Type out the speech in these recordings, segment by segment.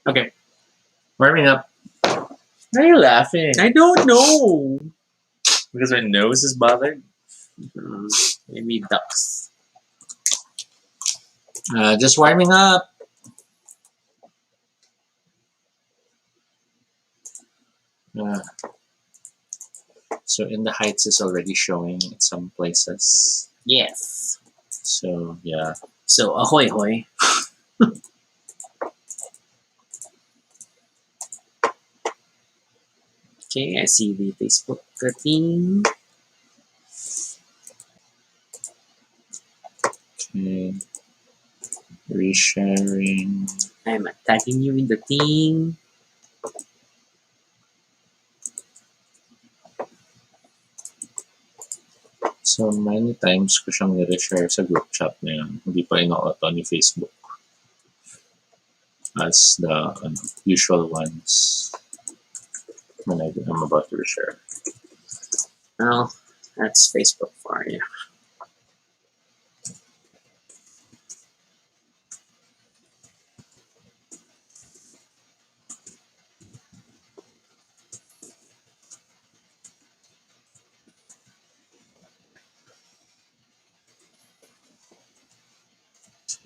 Okay. Warming up. Why are you laughing? I don't know. Because my nose is bothered? Maybe ducks. Just warming up. So In the Heights is already showing at some places. Yes. So yeah. So ahoy hoy. Okay, I see the Facebook thing. Okay. Resharing. I'm tagging you in the thing. So many times ko siyang nire-share sa group chat na yun. Hindi pa ino-auto ni Facebook. As the usual ones when I'm about to reshare. Well, that's Facebook for you.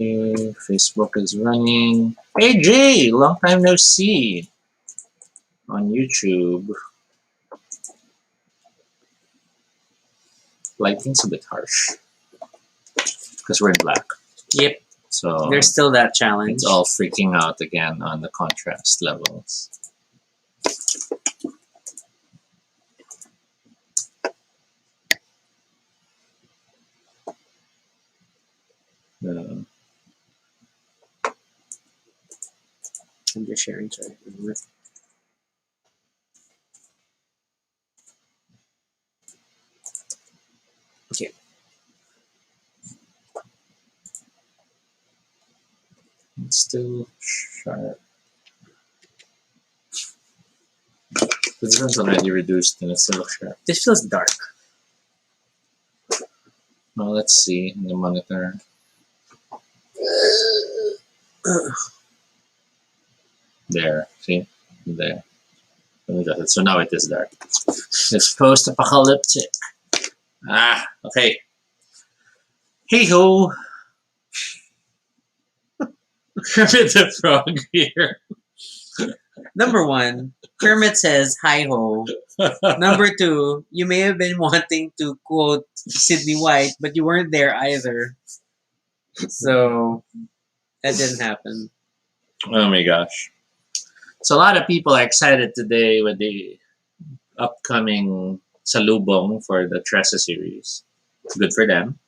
Okay, Facebook is running. Hey Jay, long time no see on YouTube. Lighting's a bit harsh because we're in black. Yep. So There's still that challenge. it's all freaking out again on the contrast levels. I'm just sharing, sorry. Okay. It's still sharp. This one's already reduced and it's still sharp. This feels dark. Well, let's see in the monitor. There, see? There. Let me adjust it. So now it is dark. It's post-apocalyptic. Okay. Hey ho! Kermit the Frog here. Number one, Kermit says hi ho. Number two, you may have been wanting to quote Sydney White, but you weren't there either. So that didn't happen. Oh my gosh. So a lot of people are excited today with the upcoming Salubong for the Tressa series. Good for them.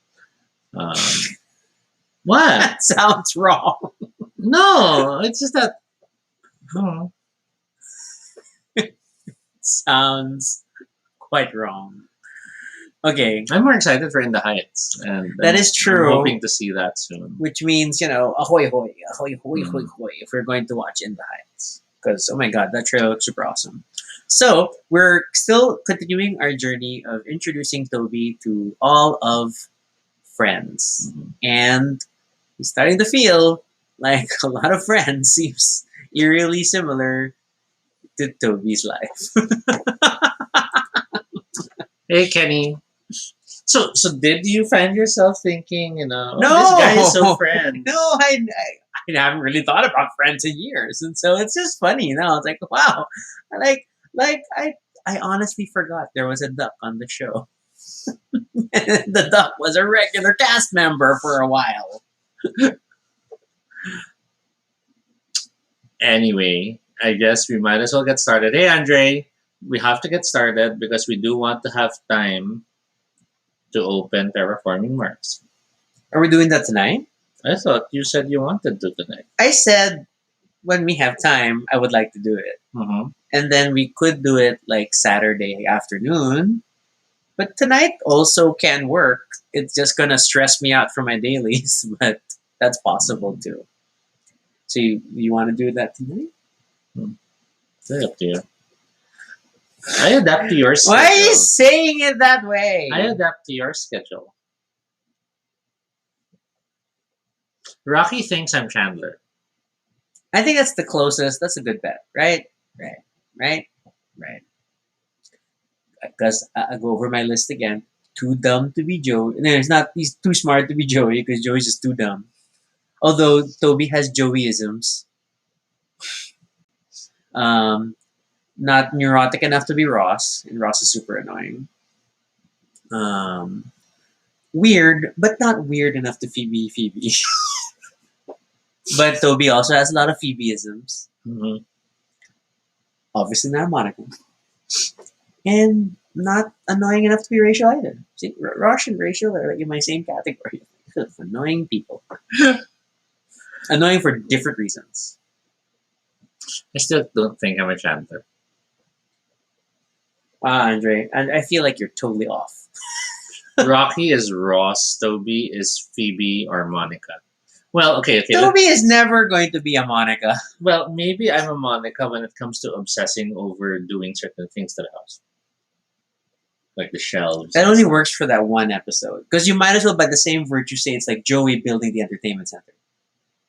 What? That sounds wrong. No, it's just that. Oh. Sounds quite wrong. Okay. I'm more excited for In the Heights. And That is true. I'm hoping to see that soon. Which means, ahoy hoy, ahoy hoy hoy hoy, if we're going to watch In the Heights. Because, oh my god, that trailer looks super awesome. So, we're still continuing our journey of introducing Toby to all of Friends. Mhm. And he's starting to feel like a lot of Friends seems eerily similar to Toby's life. Hey, Kenny. So did you find yourself thinking, No! this guy is so Friends? No, I haven't really thought about Friends in years, and so it's just funny now. It's like, wow, I honestly forgot there was a duck on the show. The duck was a regular cast member for a while. Anyway, I guess we might as well get started. Hey, Andre, we have to get started because we do want to have time to open Terraforming Mars. Are we doing that tonight? I thought you said you wanted to tonight. I said when we have time, I would like to do it. Mm-hmm. And then we could do it like Saturday afternoon. But tonight also can work. It's just going to stress me out for my dailies, but that's possible too. So you want to do that tonight? It's up to you. I adapt to your Why are you schedule. saying it that way? I adapt to your schedule. Rocky thinks I'm Chandler. I think that's the closest. That's a good bet, right? Right, right, right. Because I go over my list again. Too dumb to be Joey. No, it's not. He's too smart to be Joey because Joey's just too dumb. Although Toby has Joeyisms. Um, not neurotic enough to be Ross, and Ross is super annoying. Um, weird, but not weird enough to Phoebe. But Toby also has a lot of Phoebeisms. Mhm. Obviously not Monica. And not annoying enough to be Rachel either. See, Ross and Rachel are like in my same category. Annoying people. Annoying for different reasons. I still don't think I'm a Chandler. Wow, Andre, and I feel like you're totally off. Rocky is Ross. Toby is Phoebe or Monica. Well, okay. Toby is never going to be a Monica. Well, maybe I'm a Monica when it comes to obsessing over doing certain things to the house, like the shelves. That and only stuff. works for that one episode. Because you might as well, by the same virtue, say it's like Joey building the entertainment center.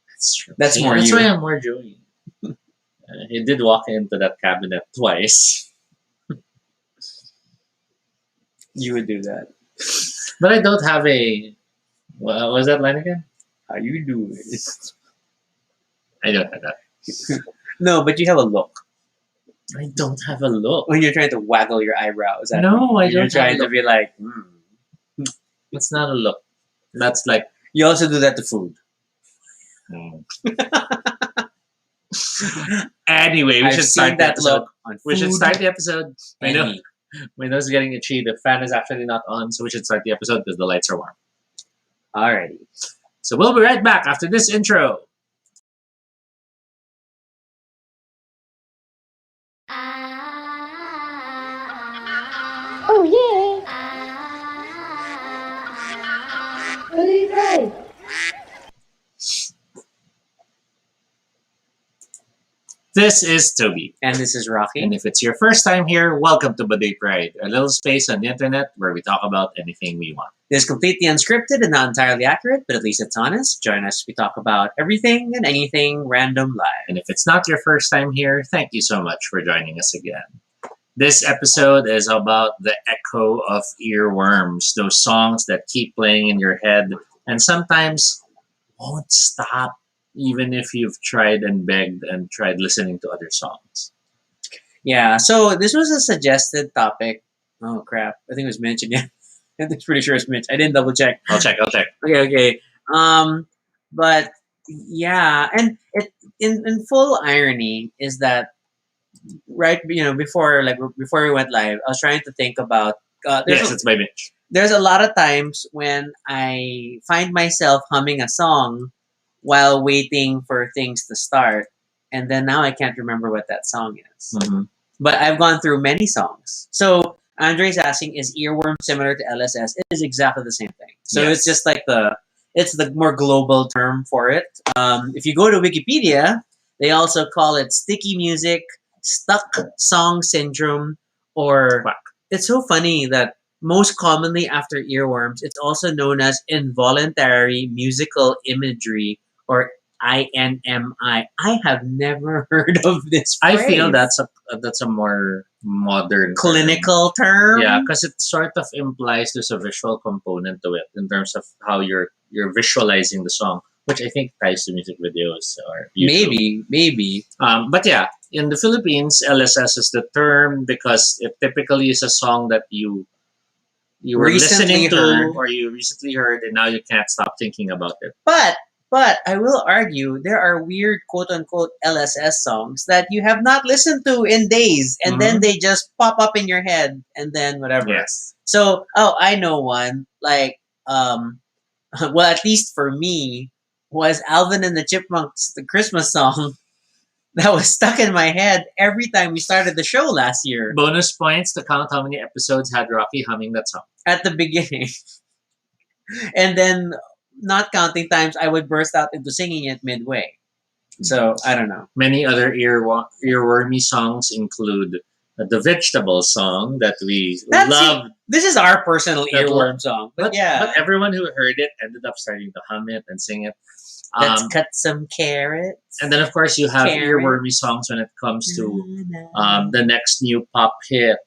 That's true. That's more That's you. why I'm more Joey. He did walk into that cabinet twice, You would do that. but I don't have a. What was that line again? How you do it? I don't have that. No, but you have a look. I don't have a look. When you're trying to waggle your eyebrows at No, me. I When you're don't trying have a to look. be like, It's not a look. That's like. You also do that to food. mm. Anyway, we I've should seen start the that episode. look on We should food start the episode. I and know me. my nose is getting itchy. The fan is actually not on, so we should start the episode because the lights are warm. Alrighty. So we'll be right back after this intro. Oh yeah! Baduy Pride! This is Toby. And this is Rocky. And if it's your first time here, welcome to Baduy Pride, a little space on the internet where we talk about anything we want. It is completely unscripted and not entirely accurate, but at least it's honest. Join us. We talk about everything and anything random live. And if it's not your first time here, thank you so much for joining us again. This episode is about the echo of earworms, those songs that keep playing in your head and sometimes won't stop even if you've tried and begged and tried listening to other songs. Yeah, so this was a suggested topic. Oh crap! I think it was mentioned. Yeah, I'm pretty sure it's Mitch. I didn't double check. I'll check. Okay. But yeah, and it in full irony is that right, before we went live, I was trying to think about. Yes, it's by Mitch. There's a lot of times when I find myself humming a song while waiting for things to start, and then now I can't remember what that song is. Mhm. But I've gone through many songs. So Andre's asking, is earworm similar to LSS? It is exactly the same thing. So Yes. it's just like it's the more global term for it. If you go to Wikipedia, they also call it sticky music, stuck song syndrome, or Quack. it's so funny that most commonly after earworms, it's also known as involuntary musical imagery or INMI. I have never heard of this I phrase. feel that's a more modern term. clinical term. Yeah, because it sort of implies there's a visual component to it in terms of how you're visualizing the song, which I think ties to music videos or YouTube. Maybe. But yeah, in the Philippines, LSS is the term because it typically is a song that you were Recently listening to heard. or you recently heard, and now you can't stop thinking about it. But I will argue there are weird quote unquote LSS songs that you have not listened to in days, and then they just pop up in your head, and then whatever. Yes. So, I know one. Like, well, at least for me, was Alvin and the Chipmunks, the Christmas song that was stuck in my head every time we started the show last year Bonus points to count how many episodes had Rocky humming that song. at the beginning. And then, not counting times, I would burst out into singing it midway. So, I don't know. Many other earwormy songs include the vegetable song that we That's love. This is our personal That earworm song, but yeah, But everyone who heard it ended up starting to hum it and sing it. let's cut some carrots. And then, of course, you have Carrot. earwormy songs when it comes to the next new pop hit.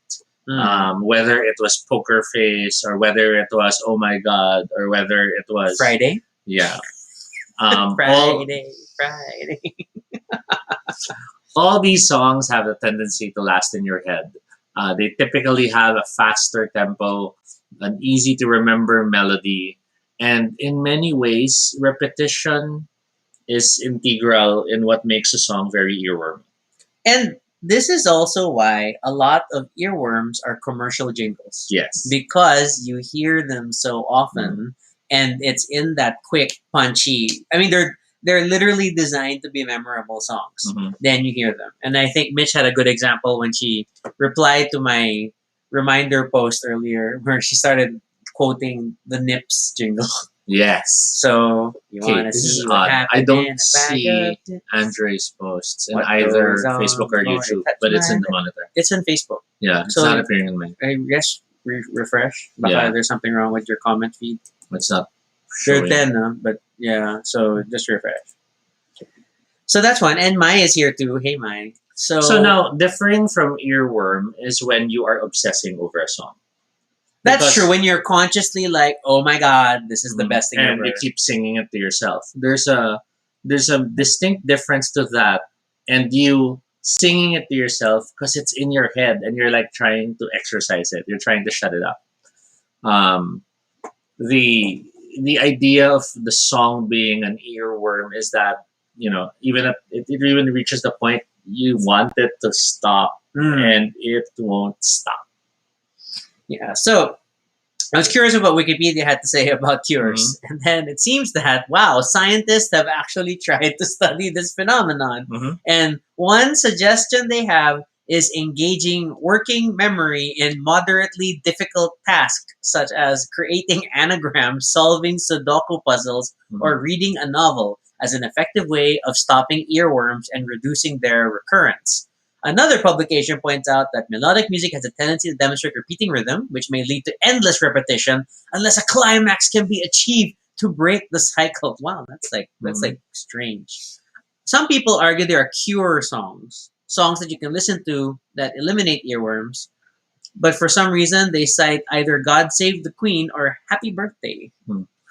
Whether it was Poker Face or whether it was Oh My God or whether it was Friday. Yeah. Friday. All these songs have a tendency to last in your head. They typically have a faster tempo, an easy to remember melody, and in many ways, repetition is integral in what makes a song very earwormy. And this is also why a lot of earworms are commercial jingles. Yes. Because you hear them so often and it's in that quick, punchy. I mean, they're literally designed to be memorable songs. Then you hear them. And I think Mitch had a good example when she replied to my reminder post earlier where she started quoting the Nips jingle. Yes. So you Okay, want to this see is what odd. happened I in don't a bag see of Nips? Andre's posts in What either goes on Facebook or before YouTube, it touch but it's in my the monitor. It's in Facebook. Yeah, it's So- not appearing in mine. I guess refresh. Baka Yeah. there's something wrong with your comment feed. It's not They're showing. 10, no? But yeah, so just refresh. So that's one. And Mai is here too. Hey, Mai. So Now, differing from earworm is when you are obsessing over a song. that's because- true. When you're consciously like, oh my God, this is the best thing and ever. you keep singing it to yourself. There's a distinct difference to that, and you singing it to yourself because it's in your head and you're like trying to exercise it. You're trying to shut it up. The idea of the song being an earworm is that even if it even reaches the point you want it to stop and it won't stop. Yeah. So I was curious about what Wikipedia had to say about cures. And then it seems that, wow, scientists have actually tried to study this phenomenon. And one suggestion they have is engaging working memory in moderately difficult tasks, such as creating anagrams, solving Sudoku puzzles, or reading a novel, as an effective way of stopping earworms and reducing their recurrence. Another publication points out that melodic music has a tendency to demonstrate repeating rhythm, which may lead to endless repetition unless a climax can be achieved to break the cycle. Wow, that's like strange. Some people argue there are cure songs that you can listen to that eliminate earworms, but for some reason they cite either God Save the Queen or Happy Birthday,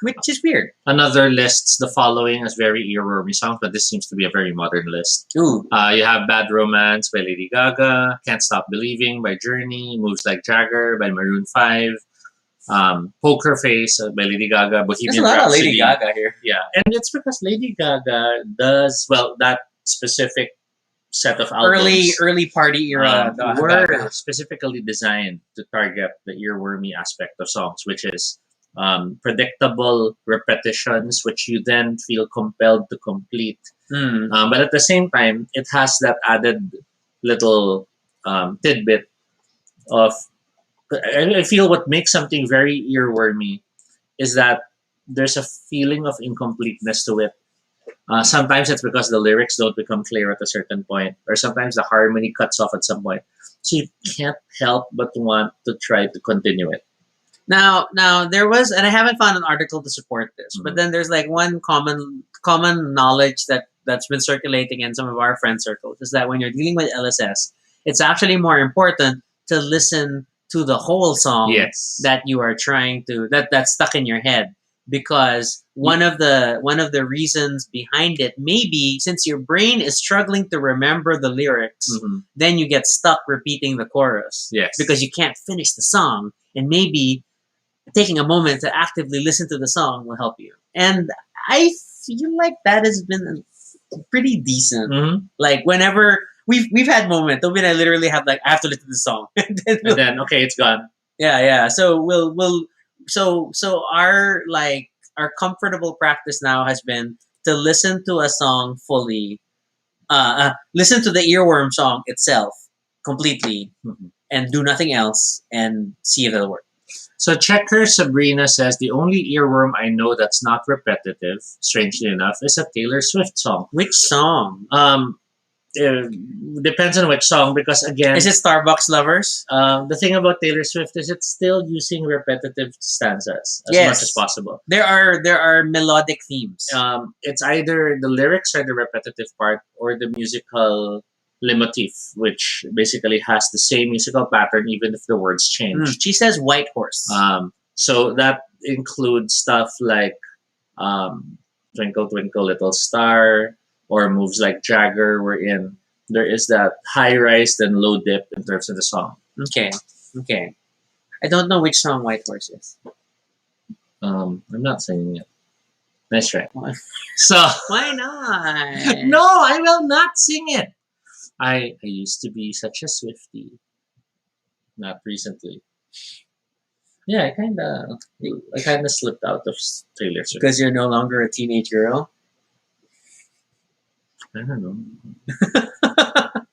which is weird. Another lists the following as very earwormy songs, but this seems to be a very modern list. Ooh. You have Bad Romance by Lady Gaga, Can't Stop Believing by Journey, Moves Like Jagger by Maroon 5, Poker Face by Lady Gaga, There's a Bohemian lot of Rhapsody. Lady Gaga here. Yeah, and it's because Lady Gaga does, that specific set of albums Early party era. were Gaga. specifically designed to target the earwormy aspect of songs, which is predictable repetitions, which you then feel compelled to complete. But at the same time, it has that added little tidbit of. I feel what makes something very earwormy is that there's a feeling of incompleteness to it. Sometimes it's because the lyrics don't become clear at a certain point, or sometimes the harmony cuts off at some point. So you can't help but want to try to continue it. Now there was, and I haven't found an article to support this, but then there's like one common knowledge that's been circulating in some of our friend circles is that when you're dealing with LSS, it's actually more important to listen to the whole song Yes. that you are trying to that's stuck in your head, because one of the reasons behind it may be since your brain is struggling to remember the lyrics, then you get stuck repeating the chorus. Yes. Because you can't finish the song, and maybe taking a moment to actively listen to the song will help you. And I feel like that has been pretty decent. Like whenever we've had moments, Toby and I literally have like I have to listen to the song, and then okay, it's gone. yeah. So we'll our comfortable practice now has been to listen to a song fully, listen to the earworm song itself completely, and do nothing else, and see if it'll work. So Checker Sabrina says the only earworm I know that's not repetitive, strangely enough, is a Taylor Swift song. Which song? depends on which song because again, Is it Starbucks Lovers? the thing about Taylor Swift is it's still using repetitive stanzas as Yes. much as possible. There are melodic themes. It's either the lyrics are the repetitive part or the musical leitmotif, which basically has the same musical pattern even if the words change. She says White Horse. So that includes stuff like Twinkle Twinkle Little Star or moves like Jagger, wherein there is that high rise then low dip in terms of the song. Okay. I don't know which song White Horse is. I'm not singing it. Nice try. Why? So Why not? no, I will not sing it. I used to be such a Swiftie. Not recently. Yeah, I kinda slipped out of Taylor Swift. Because you're no longer a teenage girl. I don't know.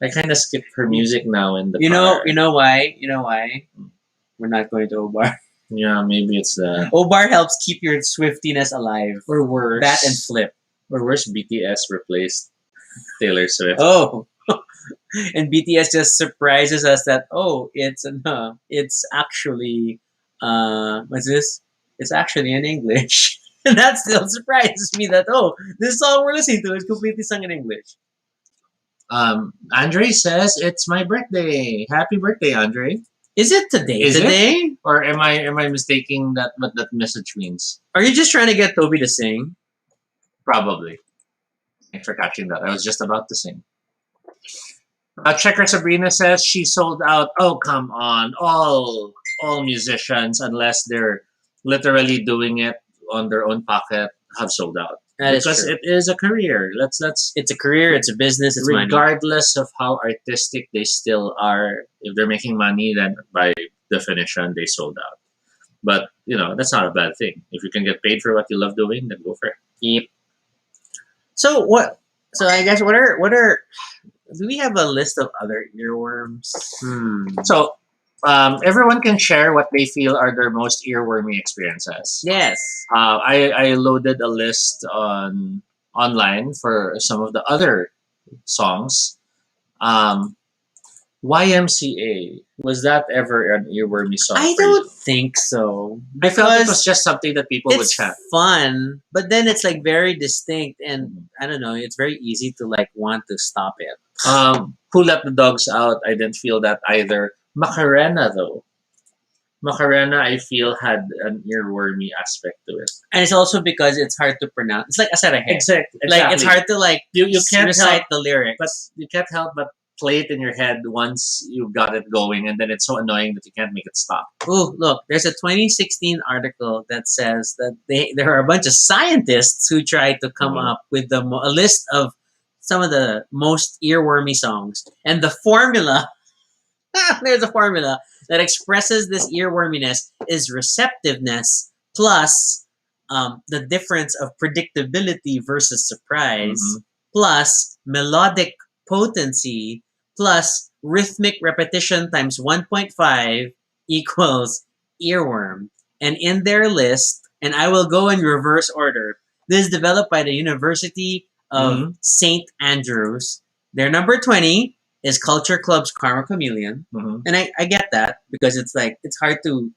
I kind of skip her music now in the You car. know why? You know why? We're not going to Obar. Yeah, maybe it's the Obar helps keep your Swiftiness alive. or worse. That and Flip. Or worse, BTS replaced Taylor Swift. Oh. And BTS just surprises us that it's actually what's this? It's actually in English. And that still surprises me that this song we're listening to is completely sung in English. Andre says it's my birthday. Happy birthday, Andre. Is it today? Is it? Today? Or am I mistaking that what that message means? Are you just trying to get Toby to sing? Probably. Thanks for catching that. I was just about to sing. Checker Sabrina says she sold out. Oh, come on. All musicians, unless they're literally doing it on their own pocket, have sold out. That is because true. it is a career. Let's It's a career, it's a business, it's money. regardless of how artistic they still are, if they're making money, then by definition they sold out. But that's not a bad thing. If you can get paid for what you love doing, then go for it. Yep. So I guess what are do we have a list of other earworms? So everyone can share what they feel are their most earwormy experiences. Yes. I loaded a list online for some of the other songs. YMCA, was that ever an earwormy song? I for you? don't think so. I felt it Because was just something that people would it's chant. fun, but then it's like very distinct, and I don't know. It's very easy to like want to stop it. Who Let the Dogs Out? I didn't feel that either. Macarena though. Macarena, I feel had an earwormy aspect to it. And it's also because it's hard to pronounce. It's like Asarahe. Exactly. Like it's hard to like You can't recite help, the lyrics. but you can't help but play it in your head once you got it going, and then it's so annoying that you can't make it stop. Oh, look, there's a 2016 article that says that there are a bunch of scientists who tried to come up with a list of some of the most earwormy songs. And the formula, there's a formula that expresses this earworminess is receptiveness plus the difference of predictability versus surprise plus melodic potency plus rhythmic repetition times 1.5 equals earworm. And in their list, and I will go in reverse order, this is developed by the University of St. Andrews. Their number 20 is Culture Club's Karma Chameleon. And I get that because it's like, it's hard to,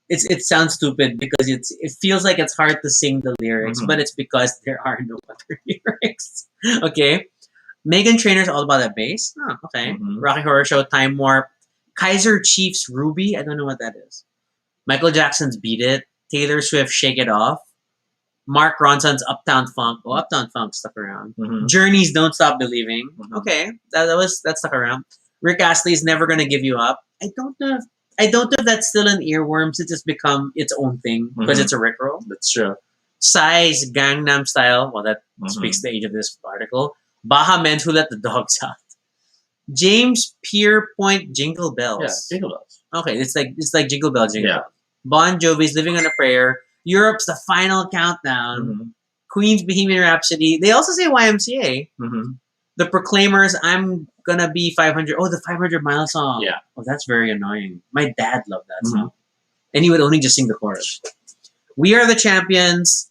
it sounds stupid because it feels like it's hard to sing the lyrics, but it's because there are no other lyrics. Okay. Megan Trainor's All About That Bass. Oh, okay. Rocky Horror Show, Time Warp. Kaiser Chiefs Ruby. I don't know what that is. Michael Jackson's Beat It. Taylor Swift Shake It Off. Mark Ronson's Uptown Funk. Oh, Uptown Funk stuck around. Journey's Don't Stop Believing. Okay, that stuck around. Rick Astley's Never Gonna Give You Up. I don't know if that's still an earworm since it's become its own thing because it's a Rickroll. That's true. Psy's Gangnam Style. Well, that speaks the age of this article. Baha Men Who Let the Dogs Out. James Pierpoint Jingle Bells. Yeah, Jingle Bells. Okay, it's like Jingle Bells, Jingle Yeah. Bells. Bon Jovi's Living on a Prayer. Europe's The Final Countdown. Queen's Bohemian Rhapsody. They also say YMCA. The Proclaimers, I'm Gonna Be 500. Oh, the 500 Mile song. Yeah. Oh, that's very annoying. My dad loved that song. And he would only just sing the chorus. We Are the Champions.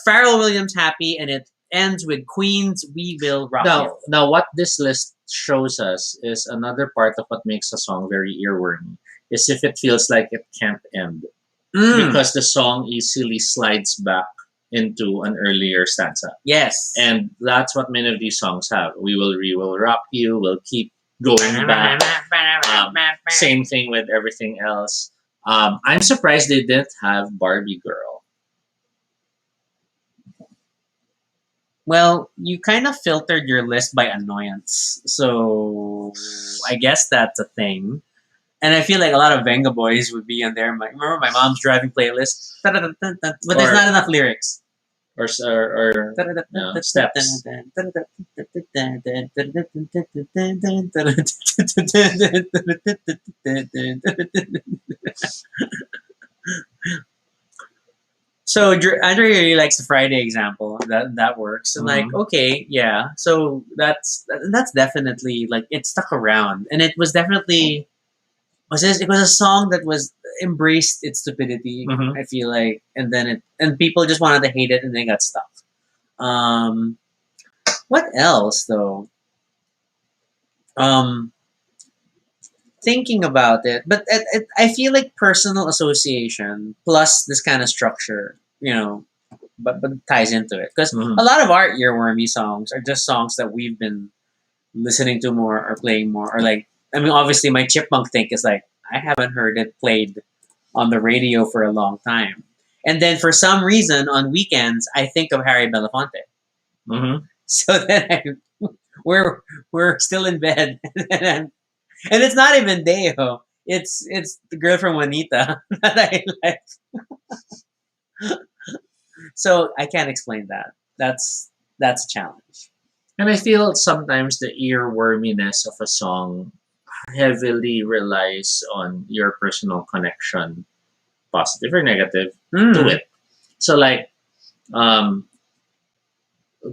Pharrell Williams Happy, and ends with Queen's "We Will Rock You." Now, what this list shows us is another part of what makes a song very earwormy. Is if it feels like it can't end Mm, because the song easily slides back into an earlier stanza. yes. And that's what many of these songs have. We will rock you. We'll keep going back. Same thing with everything else. I'm surprised they didn't have Barbie Girl. Well, you kind of filtered your list by annoyance, so I guess that's a thing. And I feel like a lot of Venga Boys would be on there. Remember my mom's driving playlist, but there's Or not enough lyrics. or steps. So Andre really likes the Friday example. That works. And like, Mhm. okay, yeah. So that's definitely like it stuck around, and it was definitely it was a song that was embraced its stupidity. Mhm. I feel like, and then people just wanted to hate it, and they got stuck. Um, what else though? Um, Thinking about it, but I feel like personal association plus this kind of structure, but it ties into it because Mhm. a lot of our earwormy songs are just songs that we've been listening to more or playing more, or like, I mean, obviously my chipmunk thing is like I haven't heard it played on the radio for a long time, and then for some reason on weekends I think of Harry Belafonte. Mhm. So then we're we're still in bed, and it's not even Deo. It's the girl from Juanita that I like. So I can't explain that. That's a challenge. And I feel sometimes the earworminess of a song heavily relies on your personal connection, positive or negative, to Mm. it. So like um,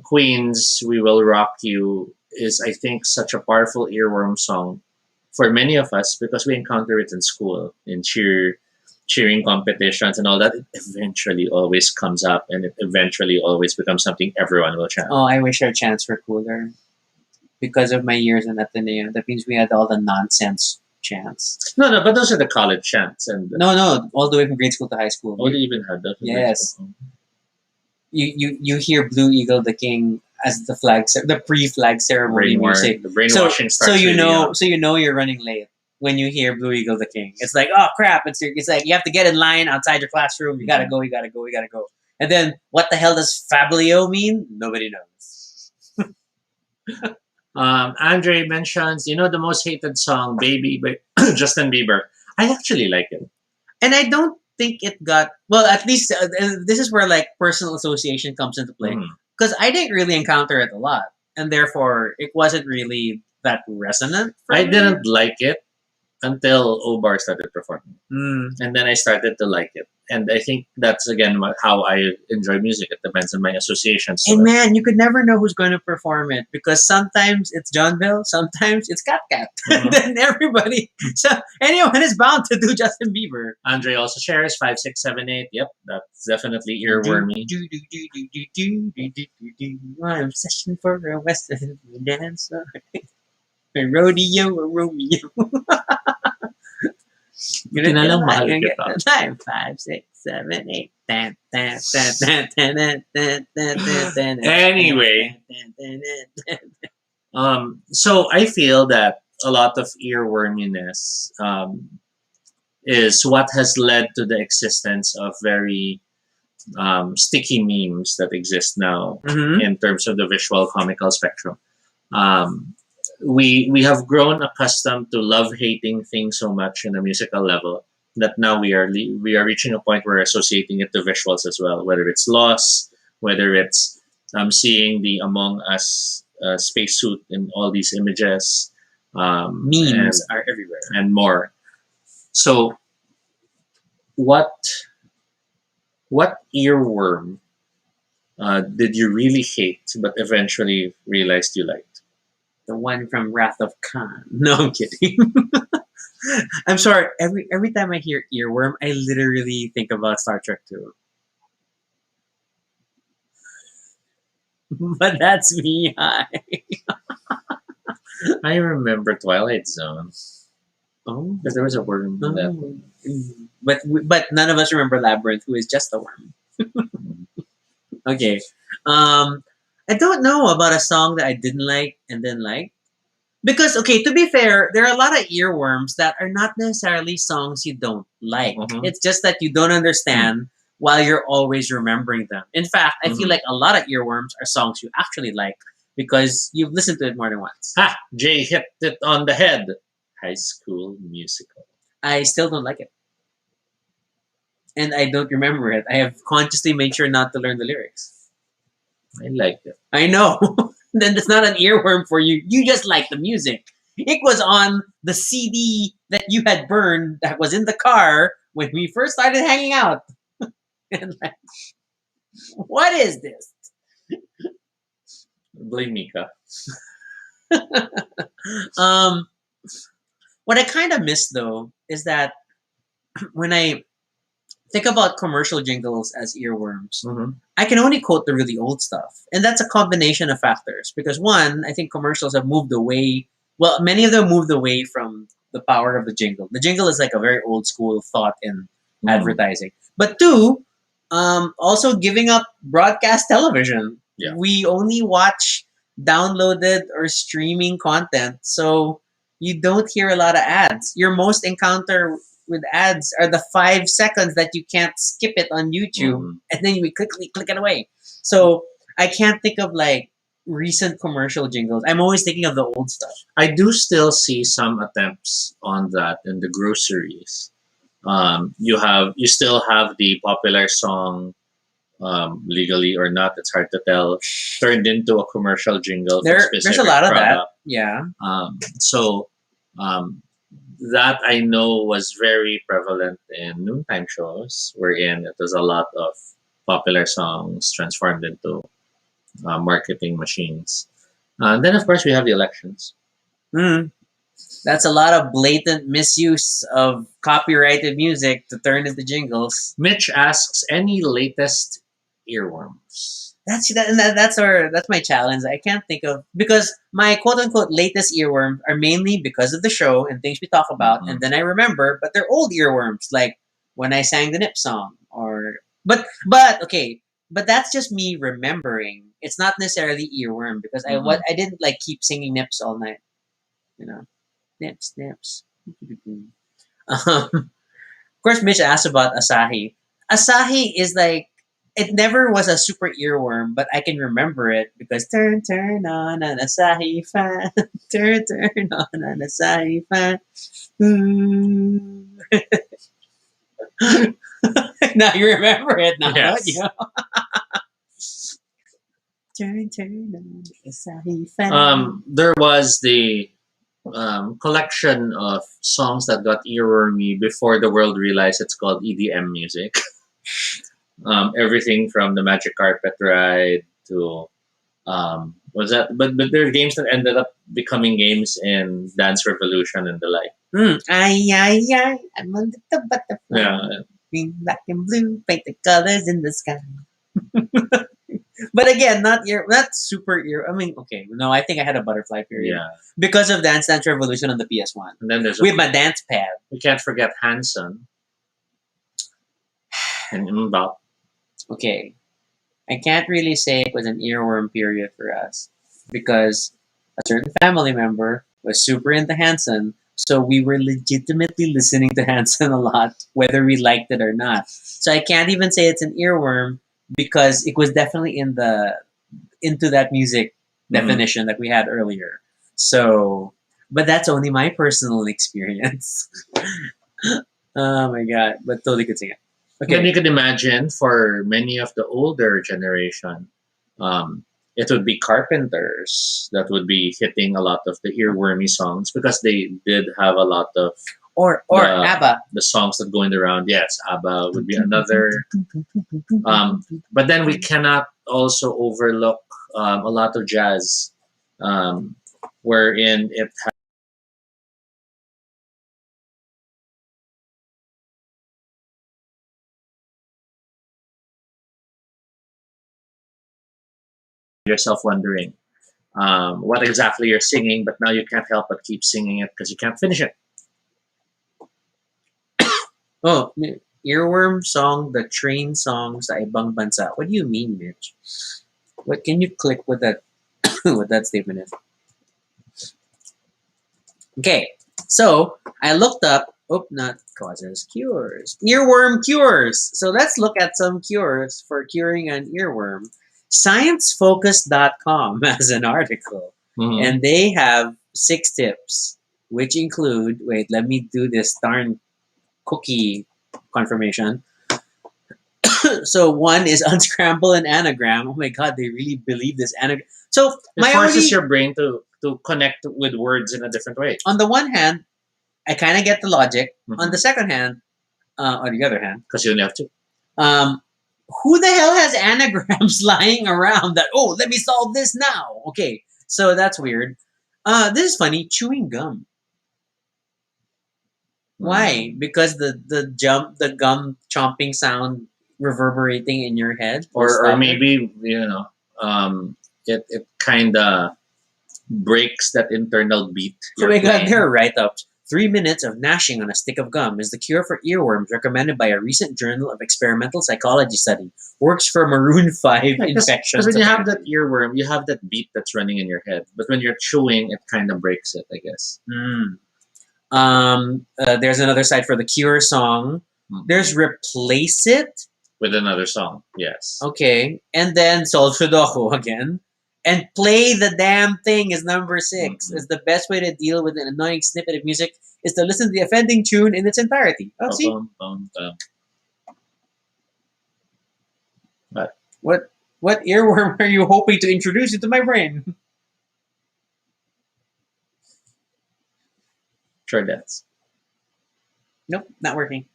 Queen's "We Will Rock You" is, I think, such a powerful earworm song for many of us because we encounter it in school, in cheering competitions and all that. It eventually always comes up, and it eventually always becomes something everyone will chant. Oh, I wish our chants were cooler because of my years in Ateneo. That means we had all the nonsense chants. No, but those are the college chants, and No, all the way from grade school to high school. oh, they even had that. In grade Yes. school. You hear Blue Eagle the King as the pre-flag ceremony music. The brainwashing So starts you really know young. so you know you're running late when you hear Blue Eagle the King. It's like, oh crap! It's like you have to get in line outside your classroom. You gotta go. You gotta go. You gotta go. And then what the hell does Fablio mean? Nobody knows. Andre mentions, the most hated song, "Baby" by Justin Bieber. I actually like it. And I don't think it got well. At least this is where like personal association comes into play Mhm. because I didn't really encounter it a lot, and therefore it wasn't really that resonant. For I me. didn't like it until Obar started performing, Mm. and then I started to like it. And I think that's again how I enjoy music. It depends on my associations to And it. man, you could never know who's going to perform it because sometimes it's Johnville, sometimes it's Cat Cat. Mhm. Then everybody, so anyone is bound to do Justin Bieber. Andre also shares 5678. Yep, that's definitely earwormy. I'm obsession for a western dancer, a rodeo, a Romeo. Buti na lang mahal kita. 5, 6, 7, 8. Anyway. So I feel that a lot of earworminess is what has led to the existence of very sticky memes that exist now Mhm. in terms of the visual comical spectrum. Um, we have grown accustomed to love hating things so much in a musical level that now we are reaching a point where we're associating it to visuals as well, whether it's loss, whether it's seeing the Among Us spacesuit in all these images, Memes are everywhere. and more. So what earworm did you really hate but eventually realized you liked? The one from Wrath of Khan. No, I'm kidding. I'm sorry. Every time I hear earworm, I literally think about Star Trek 2. but that's me. Hi. I remember Twilight Zone Oh, because there was a worm in that. oh. But none of us remember Labyrinth, who is just a worm. Okay. I don't know about a song that I didn't like and then like. Because, okay, to be fair, there are a lot of earworms that are not necessarily songs you don't like. Mhm. It's just that you don't understand while you're always remembering them. In fact, I feel Mhm. like a lot of earworms are songs you actually like because you've listened to it more than once. Ha! Jay hit it on the head. High School Musical. I still don't like it. And I don't remember it. I have consciously made sure not to learn the lyrics. I liked it. I know. Then it's not an earworm for you. You just like the music. It was on the CD that you had burned that was in the car when we first started hanging out. And like, what is this? Blame Mika. Um, what I kind of miss though is that when I think about commercial jingles as earworms, Mm-hmm. I can only quote the really old stuff. And that's a combination of factors. Because one, I think commercials have moved away. Well, many of them moved away from the power of the jingle. The jingle is like a very old school thought in advertising. But two, also giving up broadcast television. Yeah. We only watch downloaded or streaming content. So you don't hear a lot of ads. Your most encounter with ads are the 5 seconds that you can't skip it on YouTube, Mhm. and then you quickly click it away. So I can't think of like recent commercial jingles. I'm always thinking of the old stuff. I do still see some attempts on that in the groceries. You still have the popular song, legally or not, it's hard to tell, turned into a commercial jingle for a There's a specific lot of that. product. Yeah. So um, that I know was very prevalent in noontime shows, wherein it was a lot of popular songs transformed into marketing machines. And then, of course, we have the elections. Mm. That's a lot of blatant misuse of copyrighted music to turn into jingles. Mitch asks, any latest earworms? That's my challenge. I can't think of because my quote unquote latest earworms are mainly because of the show and things we talk about, Mhm. and then I remember, but they're old earworms, like when I sang the Nip song, or but okay, but that's just me remembering. It's not necessarily earworm because I didn't like keep singing Nips all night, you know, Nips Nips. Of course, Mitch asked about Asahi. Asahi is like it never was a super earworm, but I can remember it because turn on an Asahi fan, turn on an Asahi fan. Ooh. Now you remember it now, don't Yes. you? Turn on Asahi fan. There was the collection of songs that got earwormy before the world realized it's called EDM music. Everything from the Magic Carpet Ride to was that? But there are games that ended up becoming games in Dance Revolution and the like. Ay, I'm on the butterfly. Yeah, Green, black, and blue, paint the colors in the sky. But again, not super ear. I mean, okay, no, I think I had a butterfly period yeah. because of Dance Dance Revolution on the PS1 And then there's with my dance pad. we can't forget Hanson and Mbop. Okay, I can't really say it was an earworm period for us because a certain family member was super into Hanson, so we were legitimately listening to Hanson a lot, whether we liked it or not. So I can't even say it's an earworm because it was definitely into that music definition that we had earlier. So, but that's only my personal experience. Oh my god! But totally could sing it. Then Okay. you could imagine for many of the older generation, um, it would be carpenters that would be hitting a lot of the earwormy songs because they did have a lot of Or ABBA. the songs that going around. Yes, ABBA would be another. But then we cannot also overlook a lot of jazz, um, wherein it yourself wondering what exactly you're singing, but now you can't help but keep singing it because you can't finish it. Oh, earworm song, the train songs sa ibang bansa. What do you mean, Mitch? What can you click with that? What that statement is? Okay, so I looked up. Oh, not causes, cures. Earworm cures. So let's look at some cures for curing an earworm. ScienceFocus.com has an article, Mhm. and they have 6 tips, which include. Wait, let me do this darn cookie confirmation. So one is unscramble an anagram. Oh my god, they really believe this anagram. So It my forces only, your brain to connect with words in a different way. on the one hand, I kind of get the logic. On the Mhm. second hand, on the other hand, Because you only have to. um, who the hell has anagrams lying around that? Oh, let me solve this now. Okay, so that's weird. This is funny. Chewing gum. Why? Mm. Because the gum chomping sound reverberating in your head. will Or stop it? maybe it kind of breaks that internal beat. Oh you're my god, playing. there are write-ups. 3 minutes of gnashing on a stick of gum is the cure for earworms recommended by a recent Journal of Experimental Psychology study. Works for Maroon 5 infections. Because when you have that apparently. earworm, you have that beat that's running in your head. But when you're chewing, it kind of breaks it, I guess. There's another site for the cure song. Mhm. There's replace it. With another song, yes. Okay. And then solve Sudoku again. And play the damn thing is number 6. Mhm. Is the best way to deal with an annoying snippet of music is to listen to the offending tune in its entirety. Oh, see? Bum, bum, bum. What earworm are you hoping to introduce into my brain? Sure, that's. Nope, not working.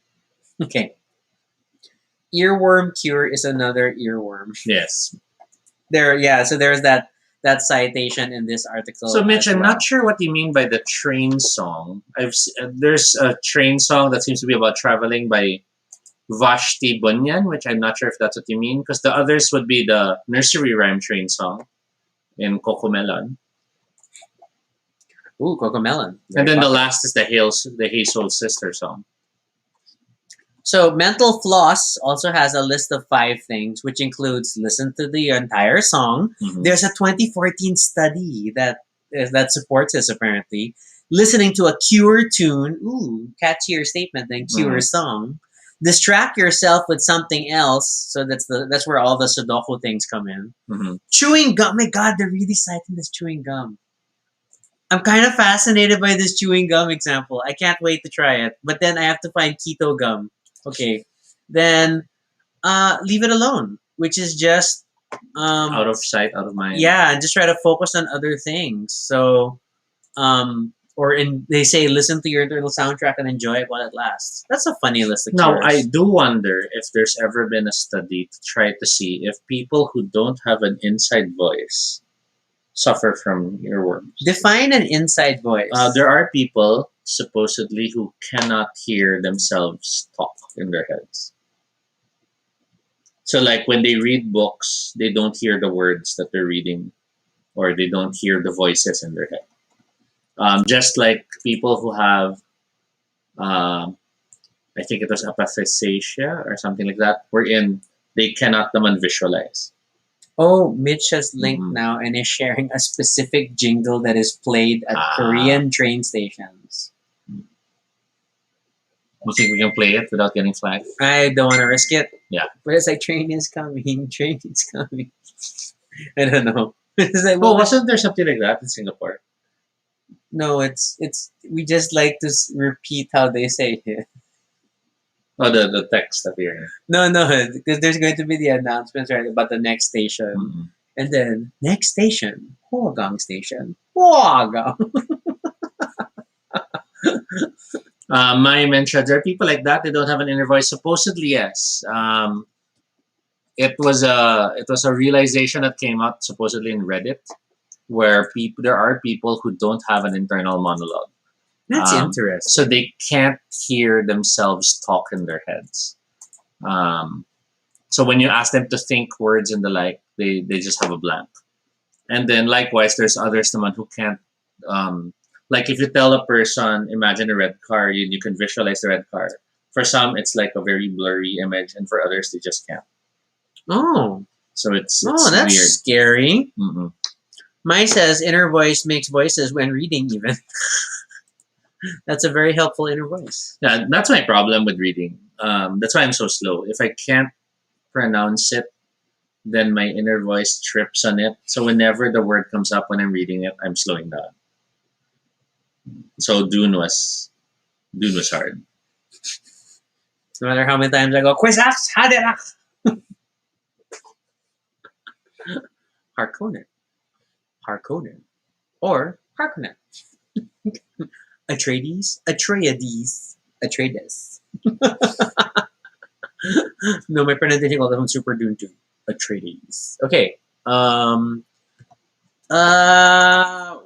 Okay. Earworm cure is another earworm. Yes. So there's that citation in this article. So, Mitch, as I'm well. not sure what you mean by the train song. There's a train song that seems to be about traveling by Vashti Bunyan, which I'm not sure if that's what you mean, because the others would be the nursery rhyme train song in Cocomelon. Ooh, Cocomelon. And then the popular. last is the Hey Soul Sister song. So Mental Floss also has a list of 5 things, which includes listen to the entire song. Mhm. There's a 2014 study that supports this apparently. Listening to a Cure tune, ooh, catchier statement than Cure Mhm. song. Distract yourself with something else. So that's where all the Sudoku things come in. Mhm. Chewing gum. My God, they're really citing this chewing gum. I'm kind of fascinated by this chewing gum example. I can't wait to try it. But then I have to find keto gum. Okay. Then leave it alone, which is just Out of sight, out of mind. yeah, and just try to focus on other things. So they say listen to your internal soundtrack and enjoy it while it lasts. That's a funny list of Now, cures. I do wonder if there's ever been a study to try to see if people who don't have an inside voice suffer from earworms. Define an inside voice. There are people supposedly who cannot hear themselves talk in their heads. So, like when they read books, they don't hear the words that they're reading, or they don't hear the voices in their head. Just like people who have, um, I think it was apophasia or something like that, wherein they cannot naman visualize. Oh, Mitch has linked Mhm. now and is sharing a specific jingle that is played at Ah. Korean train stations. You think we can play it without getting flagged? I don't want to risk it. Yeah. But it's like train is coming, train is coming. I don't know. It's like, Oh, wasn't there something like that in Singapore? no, it's we just like to repeat how they say it. Oh, the text appearing. No, because there's going to be the announcements right about the next station, Mhm. and then next station, Huagang Station, Huagang. My mentioned there are people like that. They don't have an inner voice. Supposedly, yes. It was a realization that came out supposedly in Reddit, where there are people who don't have an internal monologue, That's Um, interesting. so they can't hear themselves talk in their heads. So when you ask them to think words and the like, they just have a blank. And then likewise, there's others naman who can't. Like if you tell a person, imagine a red car, you can visualize the red car. For some, it's like a very blurry image, and for others, they just can't. Oh, So it's that's weird. scary. Mm-mm. Mine says inner voice makes voices when reading. Even that's a very helpful inner voice. Yeah, that's my problem with reading. That's why I'm so slow. If I can't pronounce it, then my inner voice trips on it. So whenever the word comes up when I'm reading it, I'm slowing down. So Dune was hard. No matter how many times I go, Quizax, Haderach, Harkonnen, Harkonnen, or Harkonnen, Atreides, Atreides. No, my pronunciation called them Super Dune 2. Atreides. Okay.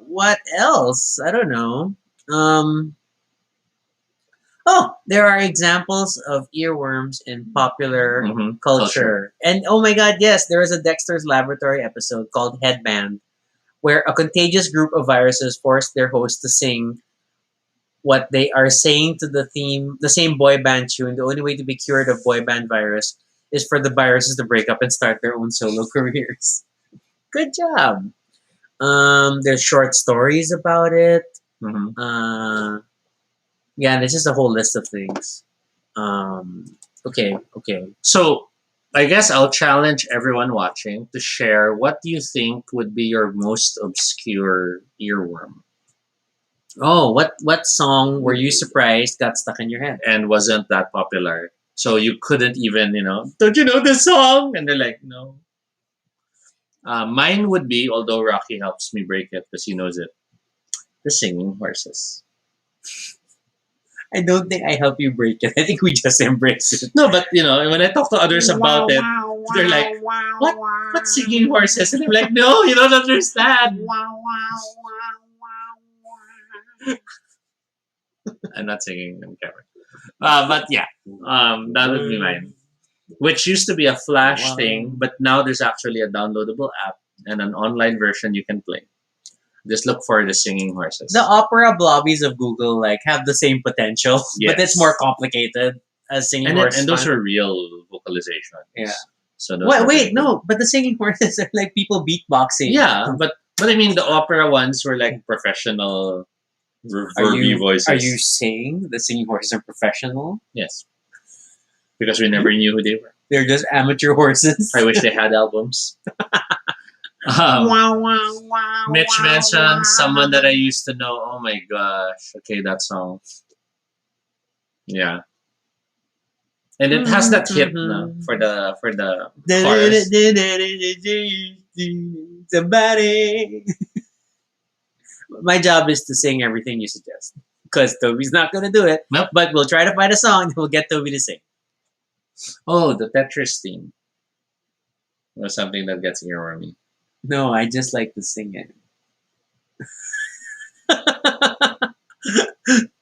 What else? I don't know. Oh, there are examples of earworms in popular Mhm. culture. And oh my god, yes, there is a Dexter's Laboratory episode called Headband, where a contagious group of viruses force their host to sing what they are saying to the same boy band tune. The only way to be cured of boy band virus is for the viruses to break up and start their own solo careers. Good job. There's short stories about it. Mhm. Yeah, there's just a whole list of things. Okay. So I guess I'll challenge everyone watching to share what do you think would be your most obscure earworm Oh, what song were you surprised got stuck in your head? and wasn't that popular. So you couldn't even, don't you know this song? And they're like, no. Mine would be, although Rocky helps me break it because he knows it, the singing horses. I don't think I help you break it. I think we just embrace it. No, but when I talk to others about it, they're like, "What? What singing horses?" And I'm like, "No, you don't understand." I'm not singing on camera, but yeah, that would be mine. Which used to be a Flash Wow. thing, but now there's actually a downloadable app and an online version you can play. Just look for the singing horses. The opera blobbies of Google have the same potential, but it's Yes. more complicated as singing horses. And those are real vocalizations. Yeah. So those are Wait, really no, but the singing horses are like people beatboxing. good. Yeah, but I mean the opera ones were like professional verby voices. Are you saying the singing horses are professional? Yes. Because we never knew who they were. They're just amateur horses. I wish they had albums. Mitch mentioned someone that I used to know. Oh my gosh. Okay, that song. Yeah. And it has that hit no, for the chorus. Somebody. My job is to sing everything you suggest. Because Toby's not going to do it. Nope. But we'll try to find a song and we'll get Toby to sing. Oh, the Tetris theme. Or something that gets earwormy. No, I just like to sing it.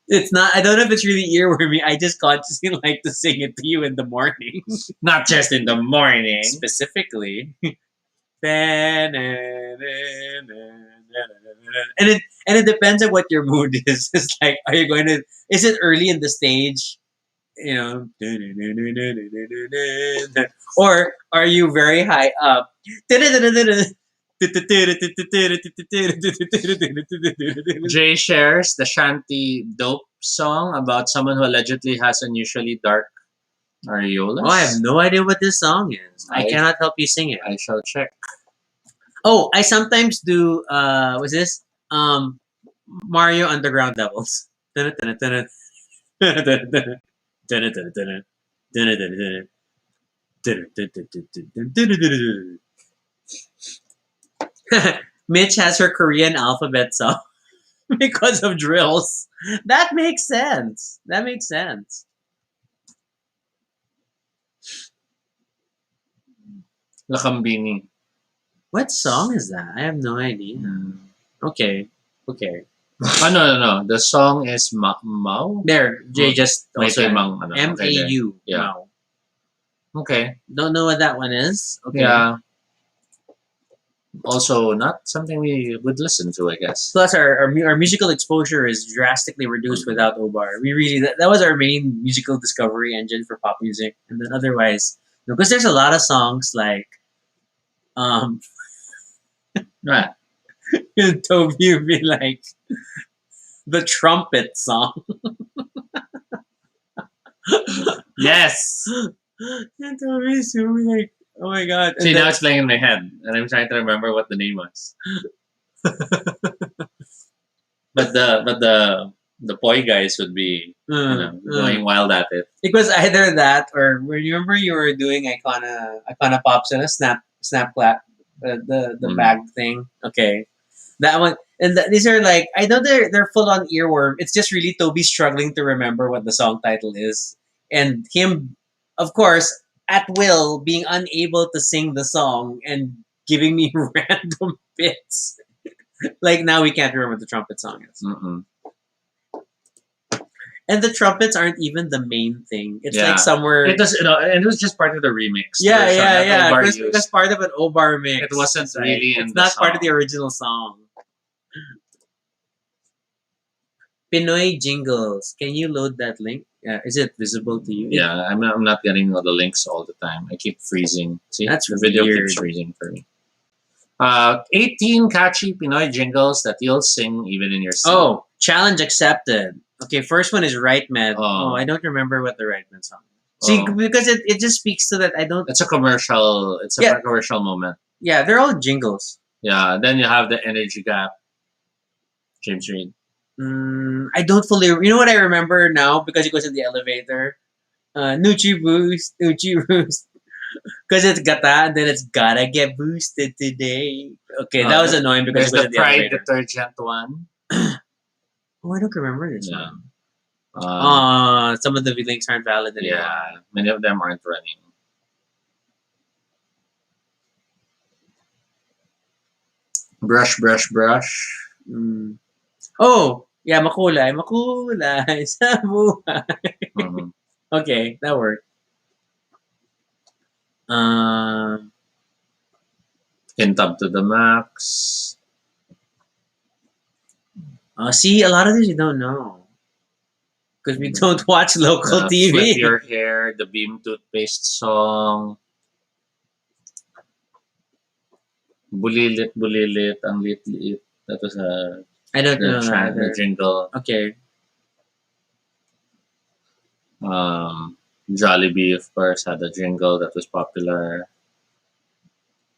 It's not. I don't know if it's really earwormy. I just consciously like to sing it to you in the morning, Not just in the morning. specifically. And it depends on what your mood is. It's like, are you going to? Is it early in the stage? Or are you very high up? Jay shares the Shanty Dope song about someone who allegedly has unusually dark areolas. Oh, I have no idea what this song is. I I- cannot help you sing it. I shall check. Oh, I sometimes do. What's this? Mario Underground Levels. Mitch has her Korean alphabet song because of drills. That makes sense. Lakambini. What song is that? I have no idea. Okay. Oh, no. The song is Mao? There, Jay just May also timang ano, okay, there. MAU. Yeah. Wow. Okay. Don't know what that one is. Okay. Yeah. Also, not something we would listen to, I guess. Plus, our musical exposure is drastically reduced without Obar. We really that was our main musical discovery engine for pop music, and then otherwise, because there's a lot of songs like um, Right. Toby would be like the trumpet song. Yes. And Toby's would be like, oh my god! And See, then, now it's playing in my head, and I'm trying to remember what the name was. But the boy guys would be going wild at it. it was either that or remember you were doing Icona Pops and a snap clap the Mm. bag thing. Okay, that one and these are like I know they're full on earworm. It's just really Toby struggling to remember what the song title is, and him, of course, at will being unable to sing the song and giving me random bits. Like now we can't remember what the trumpet song is. Mm-mm. And the trumpets aren't even the main thing. It's Yeah. like somewhere. It was, and it was just part of the remix. Yeah, version that yeah. Omar Because used. it's part of an Obar mix. It wasn't Right? really in It's the not part of song. the original song. Pinoy jingles. Can you load that link? Is it visible to you? Yeah, I'm not getting all the links all the time. I keep freezing. See, That's the video weird. keeps freezing for me. 18 catchy Pinoy jingles that you'll sing even in your sleep. Oh, challenge accepted. Okay, first one is Right Med. Oh. I don't remember what the Right Med song is. See, Oh. because it just speaks to that I don't. It's a commercial. It's a Yeah. commercial moment. Yeah, they're all jingles. Yeah. Then you have the energy gap. James Reid. I don't fully. You know what I remember now because it goes in the elevator. Nuchi Boost, Nuchi Boost. Because it's gata and then it's gotta get boosted today. Okay, that was annoying because There's it was the in the Pride elevator. detergent one. Oh, I don't remember this Yeah. one. Some of the links aren't valid anymore. Yeah, many of them aren't running. Brush, brush, brush. Mm. Oh, yeah, makulay. Makulay sa buhay. Mhm. Okay, that worked. Kintab to the max. See, a lot of these you don't know. Because we don't watch local Flip TV. Your Hair, the Beam Toothpaste song. Bulilit, bulilit, ang lit-lit. That was I don't know the either. jingle. Okay. Jollibee, of course, had a jingle that was popular.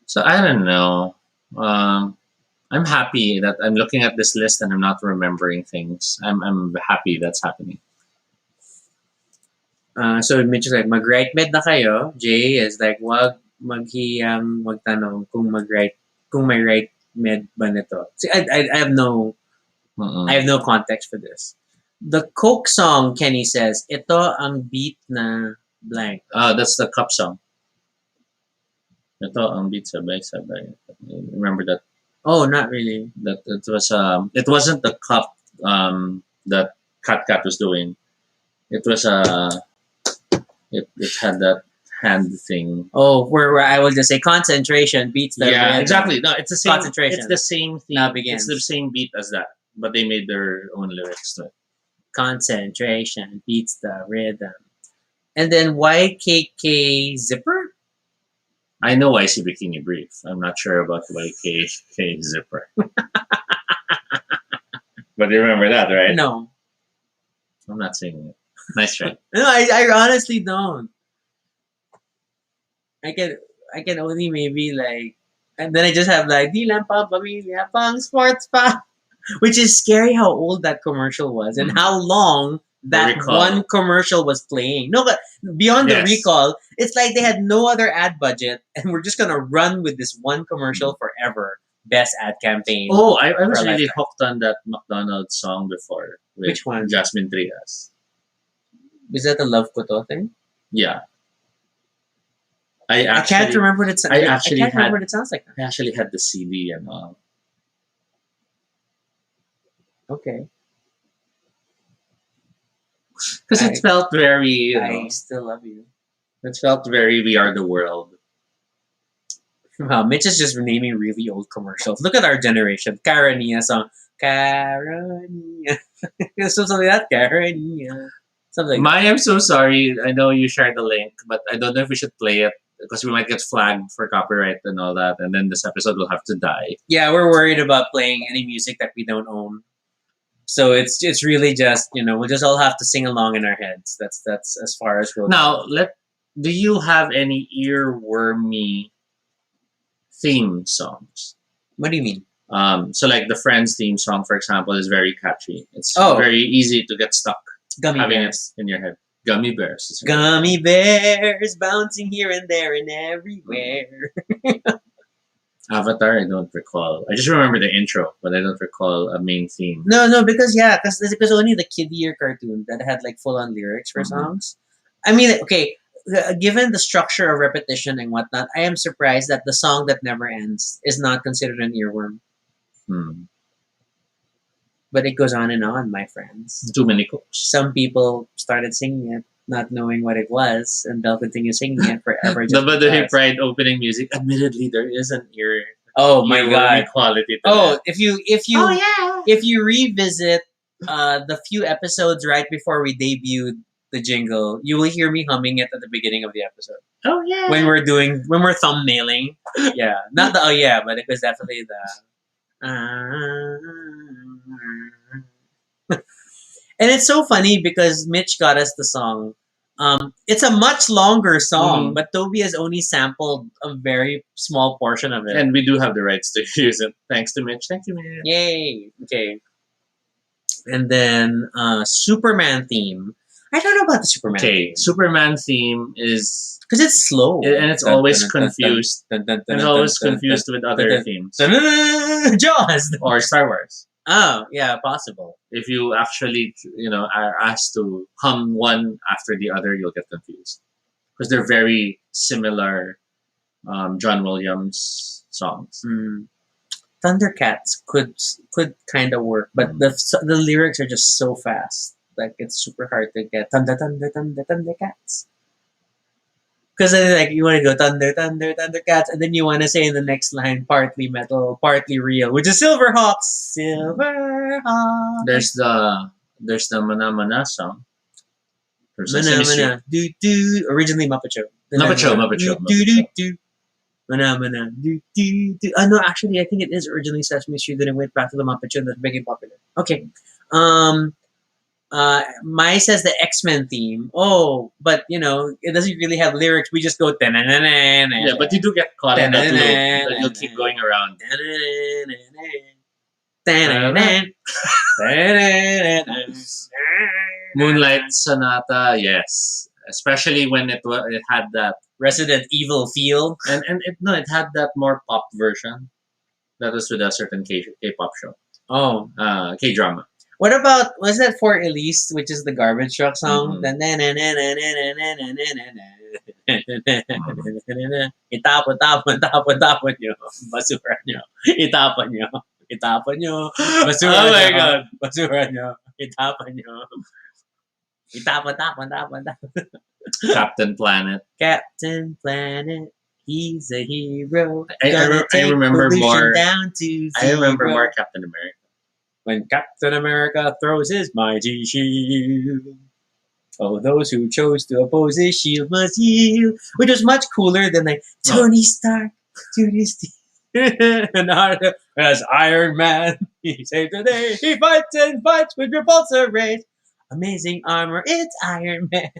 So I don't know. I'm happy that I'm looking at this list and I'm not remembering things. I'm happy that's happening. So Mitch is like, mag-right med na kayo. Jay is like, wag maghiyang magtanong kung kung may right med ba nito. See, I have no Mm-mm. I have no context for this. The Coke song, Kenny says, ito ang beat na blank. That's the cup song. Ito ang beat sabay-sabay. Remember that? Oh, not really. That it wasn't the cup that Cat was doing. It was it had that hand thing. Oh, where I will just say concentration beats the Yeah, rhythm. exactly. No, it's the same. Concentration. It's the same thing. Now begins. It's the same beat as that, but they made their own lyrics to it. Concentration beats the rhythm. And then YKK Zipper? I know I see Bikini Brief. I'm not sure about YKK Zipper. But you remember that, right? No. I'm not singing it. Nice try. No, I honestly don't. I can only maybe like, and then I just have like di lang pa pamilya pang sports pa, which is scary how old that commercial was and how long that recall. one commercial was playing. No, but beyond the Yes. recall, it's like they had no other ad budget and we're just gonna run with this one commercial forever. Best ad campaign. Oh, I was For a really lifetime. hooked on that McDonald's song before. With Which one? Jasmine Trias. Is that the Love Ko To thing? Yeah. I can't remember what it sounds. I I actually can't remember had- what it sounds like. I actually had the CD and all. Okay, Because I- it felt very, I still love you. it felt very We Are the World. Wow, Mitch is just naming really old commercials. Look at our generation. Carania song. Carania. Something like that. Carania. Something like that. I'm so sorry. I know you shared the link, but I don't know if we should play it because we might get flagged for copyright and all that, and then this episode will have to die. Yeah, we're worried about playing any music that we don't own. So it's really just, we'll just all have to sing along in our heads. That's as far as we'll Now, go. do you have any earwormy theme songs? What do you mean? So like the Friends theme song, for example, is very catchy. It's Oh. very easy to get stuck Gummy having bears. it in your head. Gummy bears. is- Gummy bears bouncing here and there and everywhere. Avatar, I don't recall. I just remember the intro, but I don't recall a main theme. No, because only the kiddier cartoon that had like full on lyrics for Mhm. songs. I mean, okay, given the structure of repetition and whatnot, I am surprised that the song that never ends is not considered an earworm. Hmm. But it goes on, my friends. Too many cooks. Some people started singing it, not knowing what it was, and they'll continue singing it forever. The Just Baduy because. Pride opening music. Admittedly, there is an ear. Oh my god! Quality to Oh, that. if you if you revisit the few episodes right before we debuted the jingle, you will hear me humming it at the beginning of the episode Oh yeah. when we're thumbnailing. Yeah, not the oh yeah, but it was definitely the. And it's so funny because Mitch got us the song. It's a much longer song, Mhm. but Toby has only sampled a very small portion of it. And we do have the rights to use it. Thanks to Mitch. Thank you, man. Yay! Okay. And then Superman theme. I don't know about the Superman Okay, theme. Superman theme is, Because it's slow. and it's always confused. It's always confused with other themes Jaws! or Star Wars. Oh, yeah, possible. If you actually, are asked to hum one after the other, you'll get confused because they're very similar. John Williams songs. Mm. Thundercats could kind of work, but the lyrics are just so fast. Like, it's super hard to get Thundercats. Because then, like, you want to go Thundercats, and then you want to say in the next line, partly metal, partly real, which is Silverhawks. Silverhawks. There's the Mana Mana song. There's Mana Sesame Mana, do do. Originally Muppet Show. Muppet Show. Do do do. Mana Mana, do do do. No, actually, I think it is originally Sesame Street. Then it went back to the Muppet Show. That's big popular. Okay. Mai says the X-Men theme. Oh, but it doesn't really have lyrics. We just go Yeah, but you do get caught in that loop that you'll keep going around. Moonlight Sonata, yes, especially when it had that, Resident Evil feel. and it had that more pop version that was with a certain K-pop show, Oh, K-drama. what about was that for Elise, which is the garbage truck song? Itapon nyo, basura nyo. Itapon nyo, itapon nyo, basura Oh my nyo, God. basura nyo, itapon nyo. Tapon. Captain Planet. Captain Planet, he's a hero. I Gonna take remember pollution more. down to I remember zero. more Captain America. When Captain America throws his mighty shield. Oh, those who chose to oppose his shield must yield. Which was much cooler than like Tony Stark to his team. And as Iron Man, he saved the day. He fights and fights with repulsor rays. Amazing armor, it's Iron Man.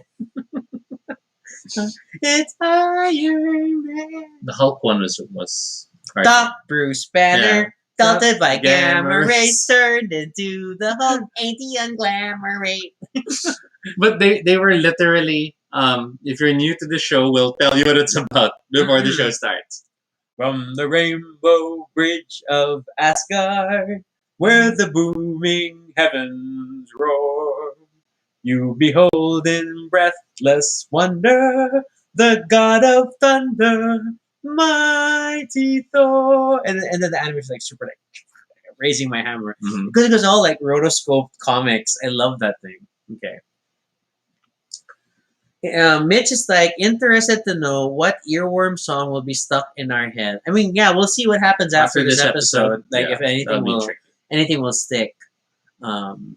It's Iron Man. The Hulk one was hard. Doc Bruce Banner, Dalted by Gamma gamma rays. rays, turned into the Hulk, ain't he unglamourate? But they were literally, if you're new to the show, we'll tell you what it's about before the show starts. From the rainbow bridge of Asgard, where the booming heavens roar, you behold in breathless wonder the god of thunder, mighty Thor. And then the animation is like super like raising my hammer. Mhm. Because it was all like rotoscope comics. I love that thing. Okay. Mitch is like interested to know what earworm song will be stuck in our head. I mean, yeah, we'll see what happens after this episode. Like yeah, if that'll be tricky. anything will stick. Um,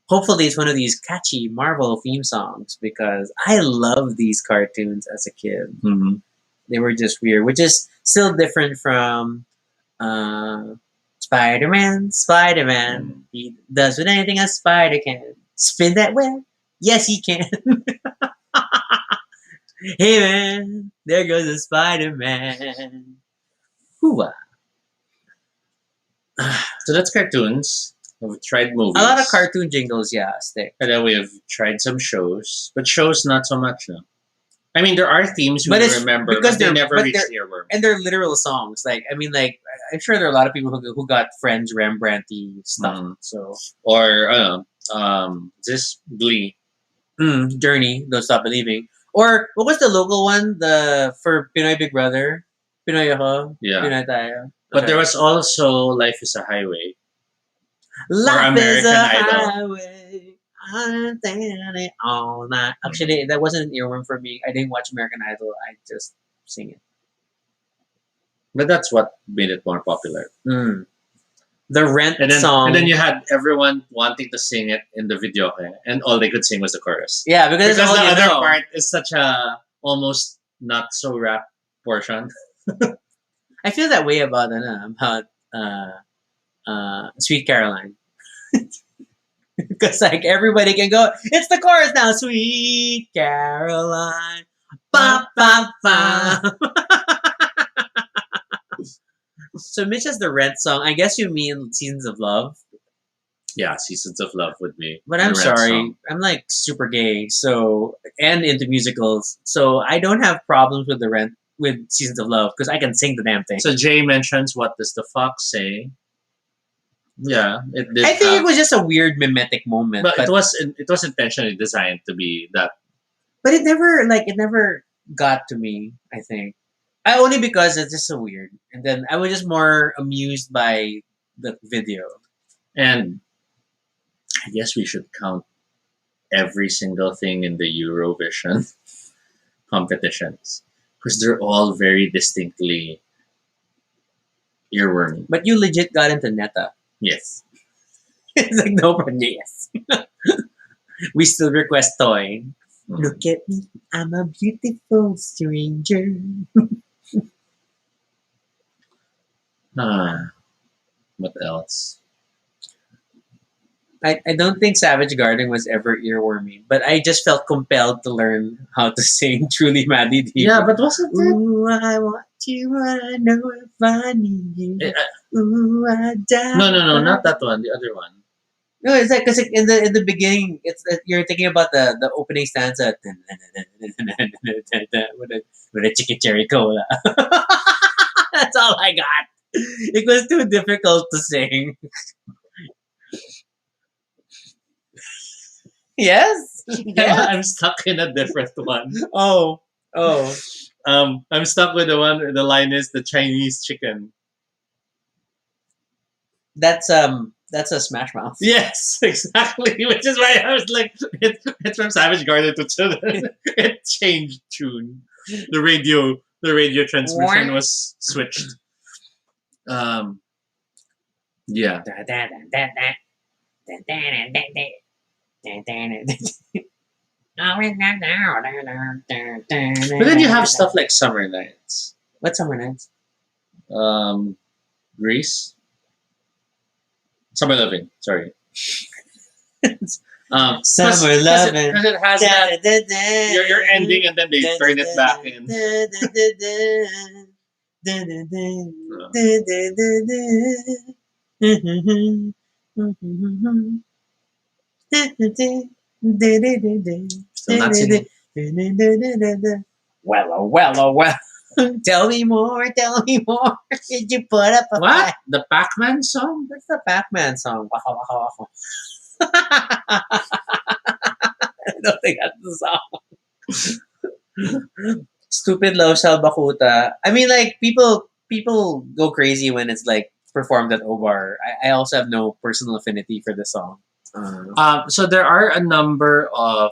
Hopefully it's one of these catchy Marvel theme songs because I love these cartoons as a kid. Mhm. They were just weird, which is still different from uh, Spider-Man. Spider-Man, he does with anything a spider can. Spin that web. Yes, he can. Hey man, there goes the Spider-Man. Hooah. So that's cartoons. We've tried movies. A lot of cartoon jingles, yeah, stick. And then we've tried some shows, but shows not so much. No. I mean, there are themes we But it's remember, because but they they're- never but reached they're- earworm. And they're literal songs. Like, I mean, like, I'm sure there are a lot of people who got Friends Rembrandt-y stuff. Mhm. So, Or this Glee. Journey, Don't Stop Believing. Or, what was the local one? For Pinoy Big Brother? Pinoy ako, Yeah. Pinoy tayo. But Okay. there was also Life is a Highway. Life is American a Idol. highway. I'm standing it all night. Actually, that wasn't an earworm for me. I didn't watch American Idol. I just sing it. But that's what made it more popular. The Rent And then, song. and then you had everyone wanting to sing it in the video, and all they could sing was the chorus. Yeah, because Because that's the all you other know. part is such a almost not so rap portion. I feel that way about Sweet Caroline. Because like everybody can go, it's the chorus now, Sweet Caroline. Ba ba ba. So Mitch has the Rent song. I guess you mean Seasons of Love. Yeah, Seasons of Love would be. But the I'm Red sorry, song. I'm like super gay, so and into musicals, so I don't have problems with with Seasons of Love because I can sing the damn thing. So Jay mentions, "What does the fox say?" Yeah, it did. I think have- it was just a weird mimetic moment, but but it was intentionally designed to be that. it never got to me. I think only because it's just so weird, and then I was just more amused by the video. And I guess we should count every single thing in the Eurovision competitions because they're all very distinctly earwormy. But you legit got into Neta. Yes. It's like no problem. Yes, we still request toy. Mm. Look at me, I'm a beautiful stranger. What else? I don't think Savage Garden was ever earwormy, but I just felt compelled to learn how to sing Truly Maddie Deep. Yeah, but wasn't it? Ooh, I want you, I know if I need you. Eh, Ooh, I die. No, not that one. The other one. No, it's like because in the beginning, you're thinking about the opening stanza with a chicken cherry cola. That's all I got. It was too difficult to sing. Yes. Yes. I'm stuck in a different one. Oh. I'm stuck with the one. The line is the Chinese chicken. That's a Smash Mouth. Yes, exactly. Which is why I was like, it's from Savage Garden to Children. It changed tune. The radio transmission was switched. Yeah. But then you have stuff like Summer Nights. What's Summer Nights? Grease. Summer Loving. Sorry. Summer Loving. Because it has that your ending and then they turn it back in. Still not singing. Well. Tell me more. Did you put up a What? fight? The Pac-Man song? That's the Pac-Man song. Waka waka waka. I don't think that's the song. Stupid Love Salbakuta. I mean, like, people go crazy when it's, like, performed at Obar. I also have no personal affinity for the song. So there are a number of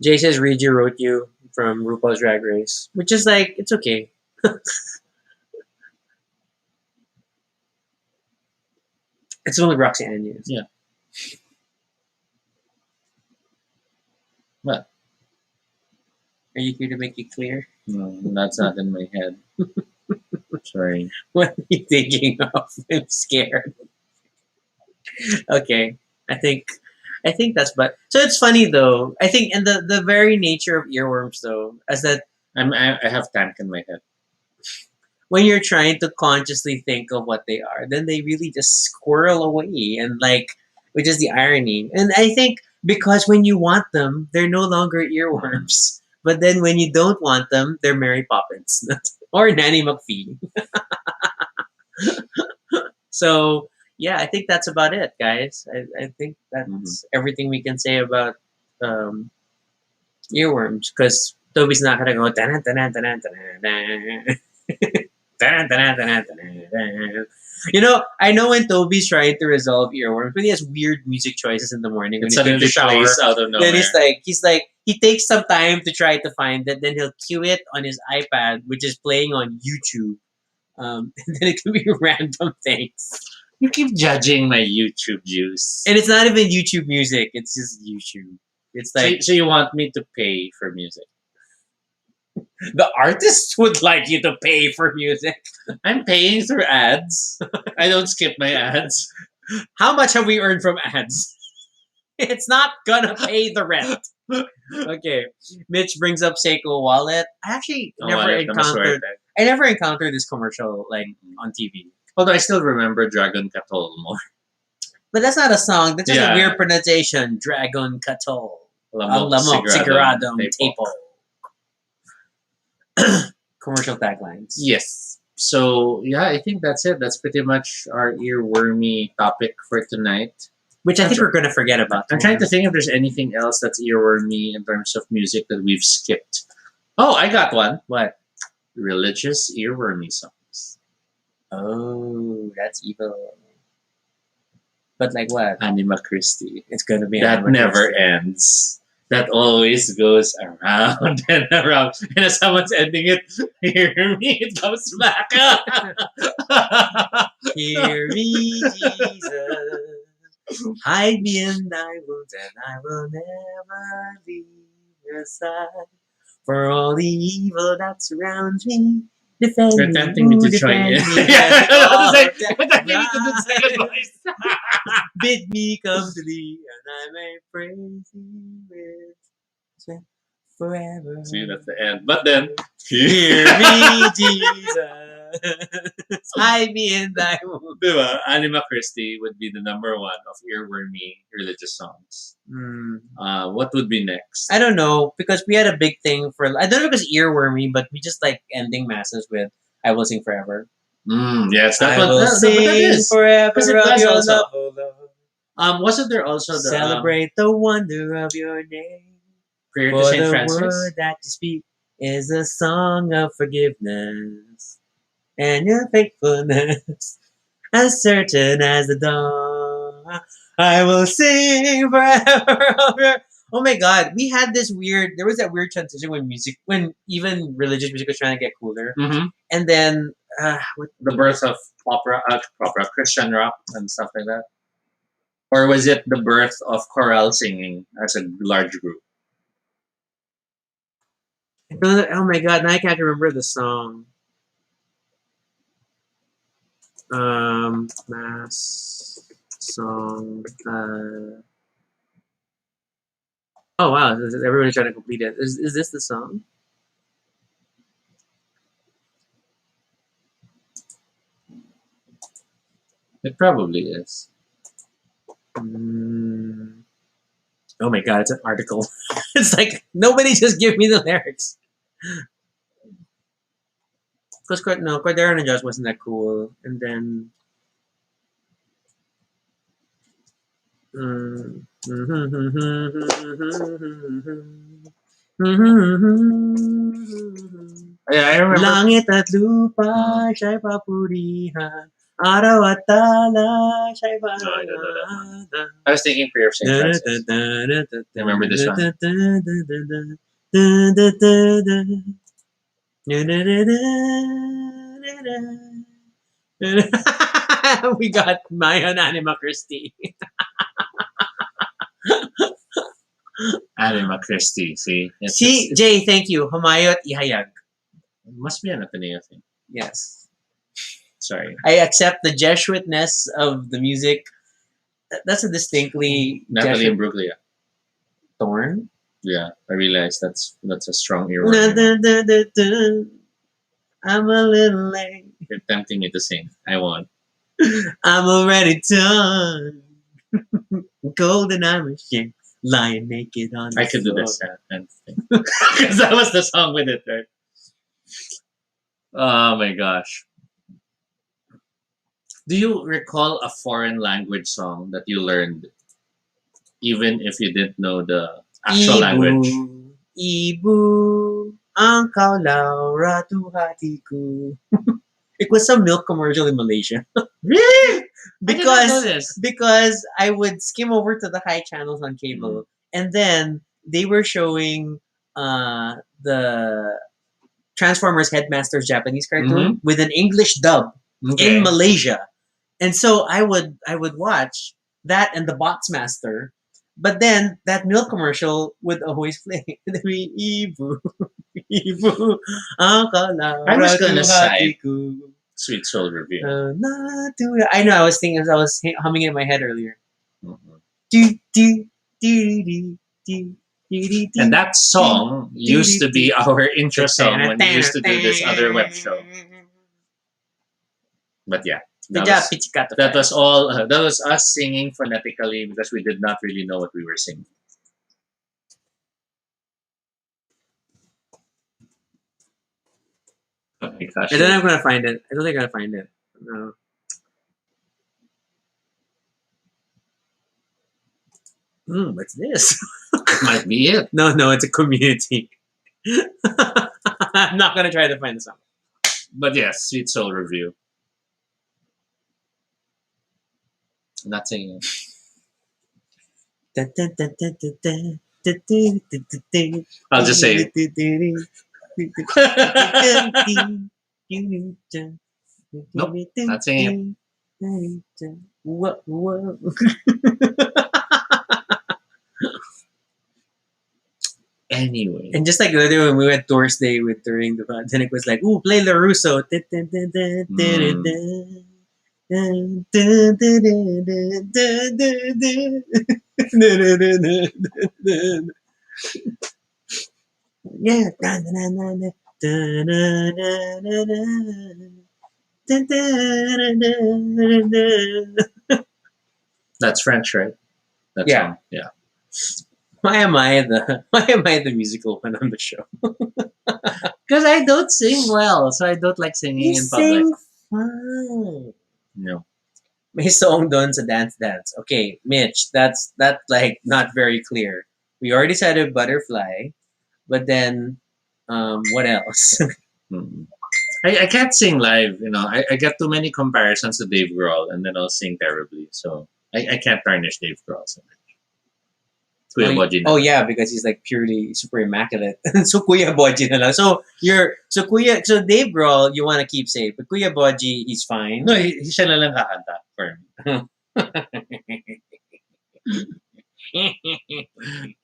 Jay says Reggie wrote you from RuPaul's Drag Race, which is like it's okay. It's only Roxy Ann used. Yeah. What? Are you here to make it clear? No, that's not in my head. Sorry. What are you thinking of? I'm scared. Okay, I think that's but so it's funny though. I think and the very nature of earworms though, as that I have tank in my head. when you're trying to consciously think of what they are, then they really just squirrel away and like which is the irony. And I think because when you want them, they're no longer earworms. But then when you don't want them, they're Mary Poppins or Nanny McPhee. So yeah, I think that's about it, guys. I think that's everything we can say about um, earworms because Toby's not gonna go. "Dun, dun, dun, dun, dun, dun, dun, dun, dun, dun, dun, dun." You know, I know when Toby's trying to resolve earworms, but he has weird music choices in the morning when It he suddenly takes a shower. plays out of nowhere. Then he's like, he takes some time to try to find it. Then he'll cue it on his iPad, which is playing on YouTube. And then it can be random things. You keep judging my YouTube juice. And it's not even YouTube music. It's just YouTube. It's like So you want me to pay for music? the artists would like you to pay for music. I'm paying through ads. I don't skip my ads. How much have we earned from ads? It's not gonna pay the rent. Okay. Mitch brings up Seiko Wallet. I actually never encountered this commercial like on TV. Although I still remember Dragon Catol more. But that's not a song. That's just Yeah. a weird pronunciation. Dragon Catol. Lamok, Lamok, Siguradong, Tapo. Tapo. Commercial taglines. Yes. So yeah, I think that's it. That's pretty much our earwormy topic for tonight. Which I think we're going to forget about. I'm trying to think if there's anything else that's earwormy in terms of music that we've skipped. Oh, I got one. What? Religious earwormy songs. Oh, that's evil. But like what? Anima Christi. It's going to be That Anima never Christi. ends. That always goes around and around. And as someone's ending it, hear me, it comes back. Hear me, Jesus. Hide me in thy wounds, and I will never leave your side. For all the evil that surrounds me, defend You're me. tempting me to join defend in. me. Yeah, Oh, you're tempting me to do the second right. voice. Bid me come to thee, and I may praise thee with strength forever. See, that's the end. But then, Hear me, Jesus. Hide me in thy womb. Diba? Anima Christi would be the number one of earwormy religious songs. What would be next? I don't know because we had a big thing for. I don't know if it's earwormy, but we just like ending masses with "I Will Sing Forever." Yes, that I one. will But that sing is. forever Because it of does your also. love, oh love. Wasn't there also the Celebrate the wonder of your name. prayer to For Saint the Francis? word that you speak is a song of forgiveness and your faithfulness, as certain as the dawn. I will sing forever of your. Oh my God, we had this weird. There was that weird transition when even religious music was trying to get cooler, Mm-hmm. and then The birth of opera, Christian rock, and stuff like that. Or was it the birth of choral singing as a large group? oh my God, now I can't remember the song. Mass song. Oh wow, everybody's trying to complete it. Is this the song? It probably is. Oh my God, it's an article. It's like nobody just give me the lyrics. Because Cordero and Josh wasn't that cool, and then. Yeah, I remember. Langit at lupa siya'y papurihan. Arawatala, siya'y No, I don't know that one. bahala. I was thinking Prayer of St. Francis. Remember this one? We got Maya and Anima Christie. Anima Christi. See? See, Jay, thank you. Humayot ihayag. It must be an Ateneo thing. Yes. Sorry. I accept the Jesuitness of the music. That's a distinctly Natalie Jesuit Imbruglia. thorn. Yeah, I realized that's a strong Dun, earworm. dun, dun, dun, dun. I'm a little late. You're tempting me to sing. I won't. I'm already done. Golden I'm ashamed. Lying naked on the I could do floor. this because that was the song with it, right? Oh my gosh. Do you recall a foreign language song that you learned even if you didn't know the actual language? Ibu, ang kaulaw, ratu hatiku. It was some milk commercial in Malaysia. Really? I did not know because this. because I would skim over to the high channels on cable, and then they were showing the Transformers Headmaster's Japanese cartoon with an English dub Okay. in Malaysia, and so I would watch that and the Bots Master, but then that milk commercial would always play. Ibu, Ibu, I was gonna cite Sweet Soul Review. I know. I was thinking. I was humming it in my head earlier. Mhm. Do, do, do, do, do, do, do, And that song used to be our intro song when we used to do this other web show. But yeah, Good job, Pichikato. that was all. That was us singing phonetically because we did not really know what we were singing. Oh my gosh! I don't know if I'm gonna find it. I don't think I'm gonna find it. No. What's this? It might be it. No, it's a community. I'm not gonna try to find the song. But yes, Sweet Soul Review. I'm not singing it. I'll just say nope, not singing it. Whoa. Anyway, And just like the other when we went Thursday with during the then it was like, ooh, play LaRusso. Yeah. that's French, right? That Yeah. song. Yeah. Why am I the musical one on the show? Because I don't sing well, so I don't like singing You in public. sing fine. No. May song doon sa dance. Okay, Mitch, that's like not very clear. We already said a butterfly, but then what else? Mm. I can't sing live, I get too many comparisons to Dave Grohl and then I'll sing terribly. So I can't tarnish Dave Grohl so much. Kuya Boji na Oh lang. yeah, because he's like purely super immaculate. So Kuya Boji na lang. So Dave Grohl you want to keep safe, but Kuya Boji he's fine. No, siya na lang kakanta for me.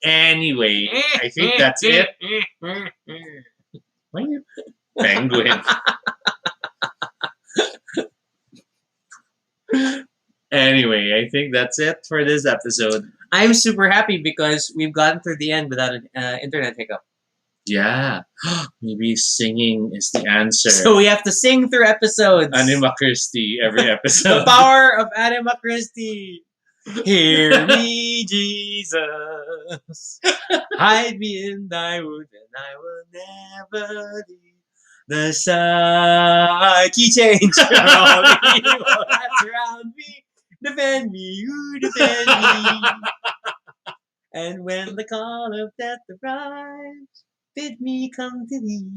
Anyway, I think that's it. Why you penguin? Anyway, I think that's it for this episode. I'm super happy because we've gotten through the end without an internet hiccup. Yeah. Maybe singing is the answer. So we have to sing through episodes. Anima Christi every episode. The power of Anima Christi. Hear me, Jesus. Hide me in thy wood, and I will never leave. The psyche change for all evil that's around me. Defend me, you defend me. And when the call of death arrives, bid me come to thee,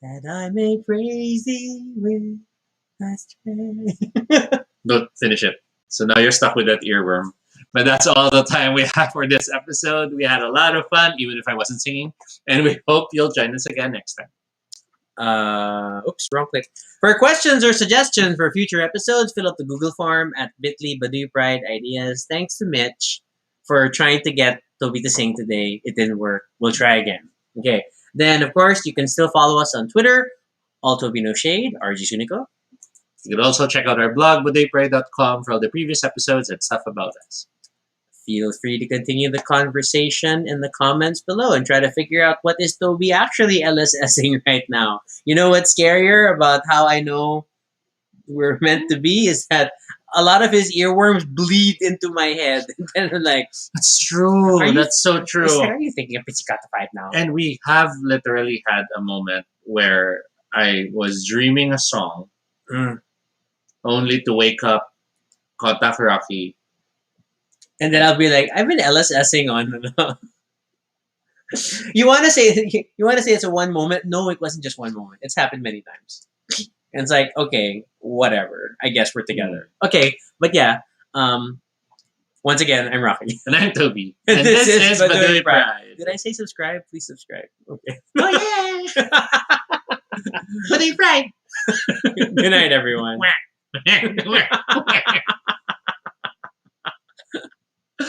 that I may praise thee with Don't finish it. So now you're stuck with that earworm. But that's all the time we have for this episode. We had a lot of fun, even if I wasn't singing. And we hope you'll join us again next time. Oops, wrong click. For questions or suggestions for future episodes, fill up the Google form at bit.ly Baduy Pride Ideas. Thanks to Mitch for trying to get Toby to sing today. It didn't work. We'll try again. Okay. Then, of course, you can still follow us on Twitter, all Toby No Shade, RG Sunico. You can also check out our blog, baduypride.com, for all the previous episodes and stuff about us. Feel free to continue the conversation in the comments below and try to figure out what is Toby actually LSSing right now. You know what's scarier about how I know we're meant to be is that a lot of his earworms bleed into my head. And then I'm like, That's true. That's so true. are you thinking of Pizzicata 5 now? And we have literally had a moment where I was dreaming a song Mm. only to wake up, contact Rocky. And then I'll be like, I've been LSSing on. You want to say it's a one moment? No, it wasn't just one moment. It's happened many times. And it's like, okay, whatever. I guess we're together. Okay, but yeah. Once again, I'm Rocky. And I'm Toby. And And this this is is Baduy Baduy Pride. Pride. Did I say subscribe? Please subscribe. Okay. Oh, yeah. Baduy Pride. Good night, everyone. Quack.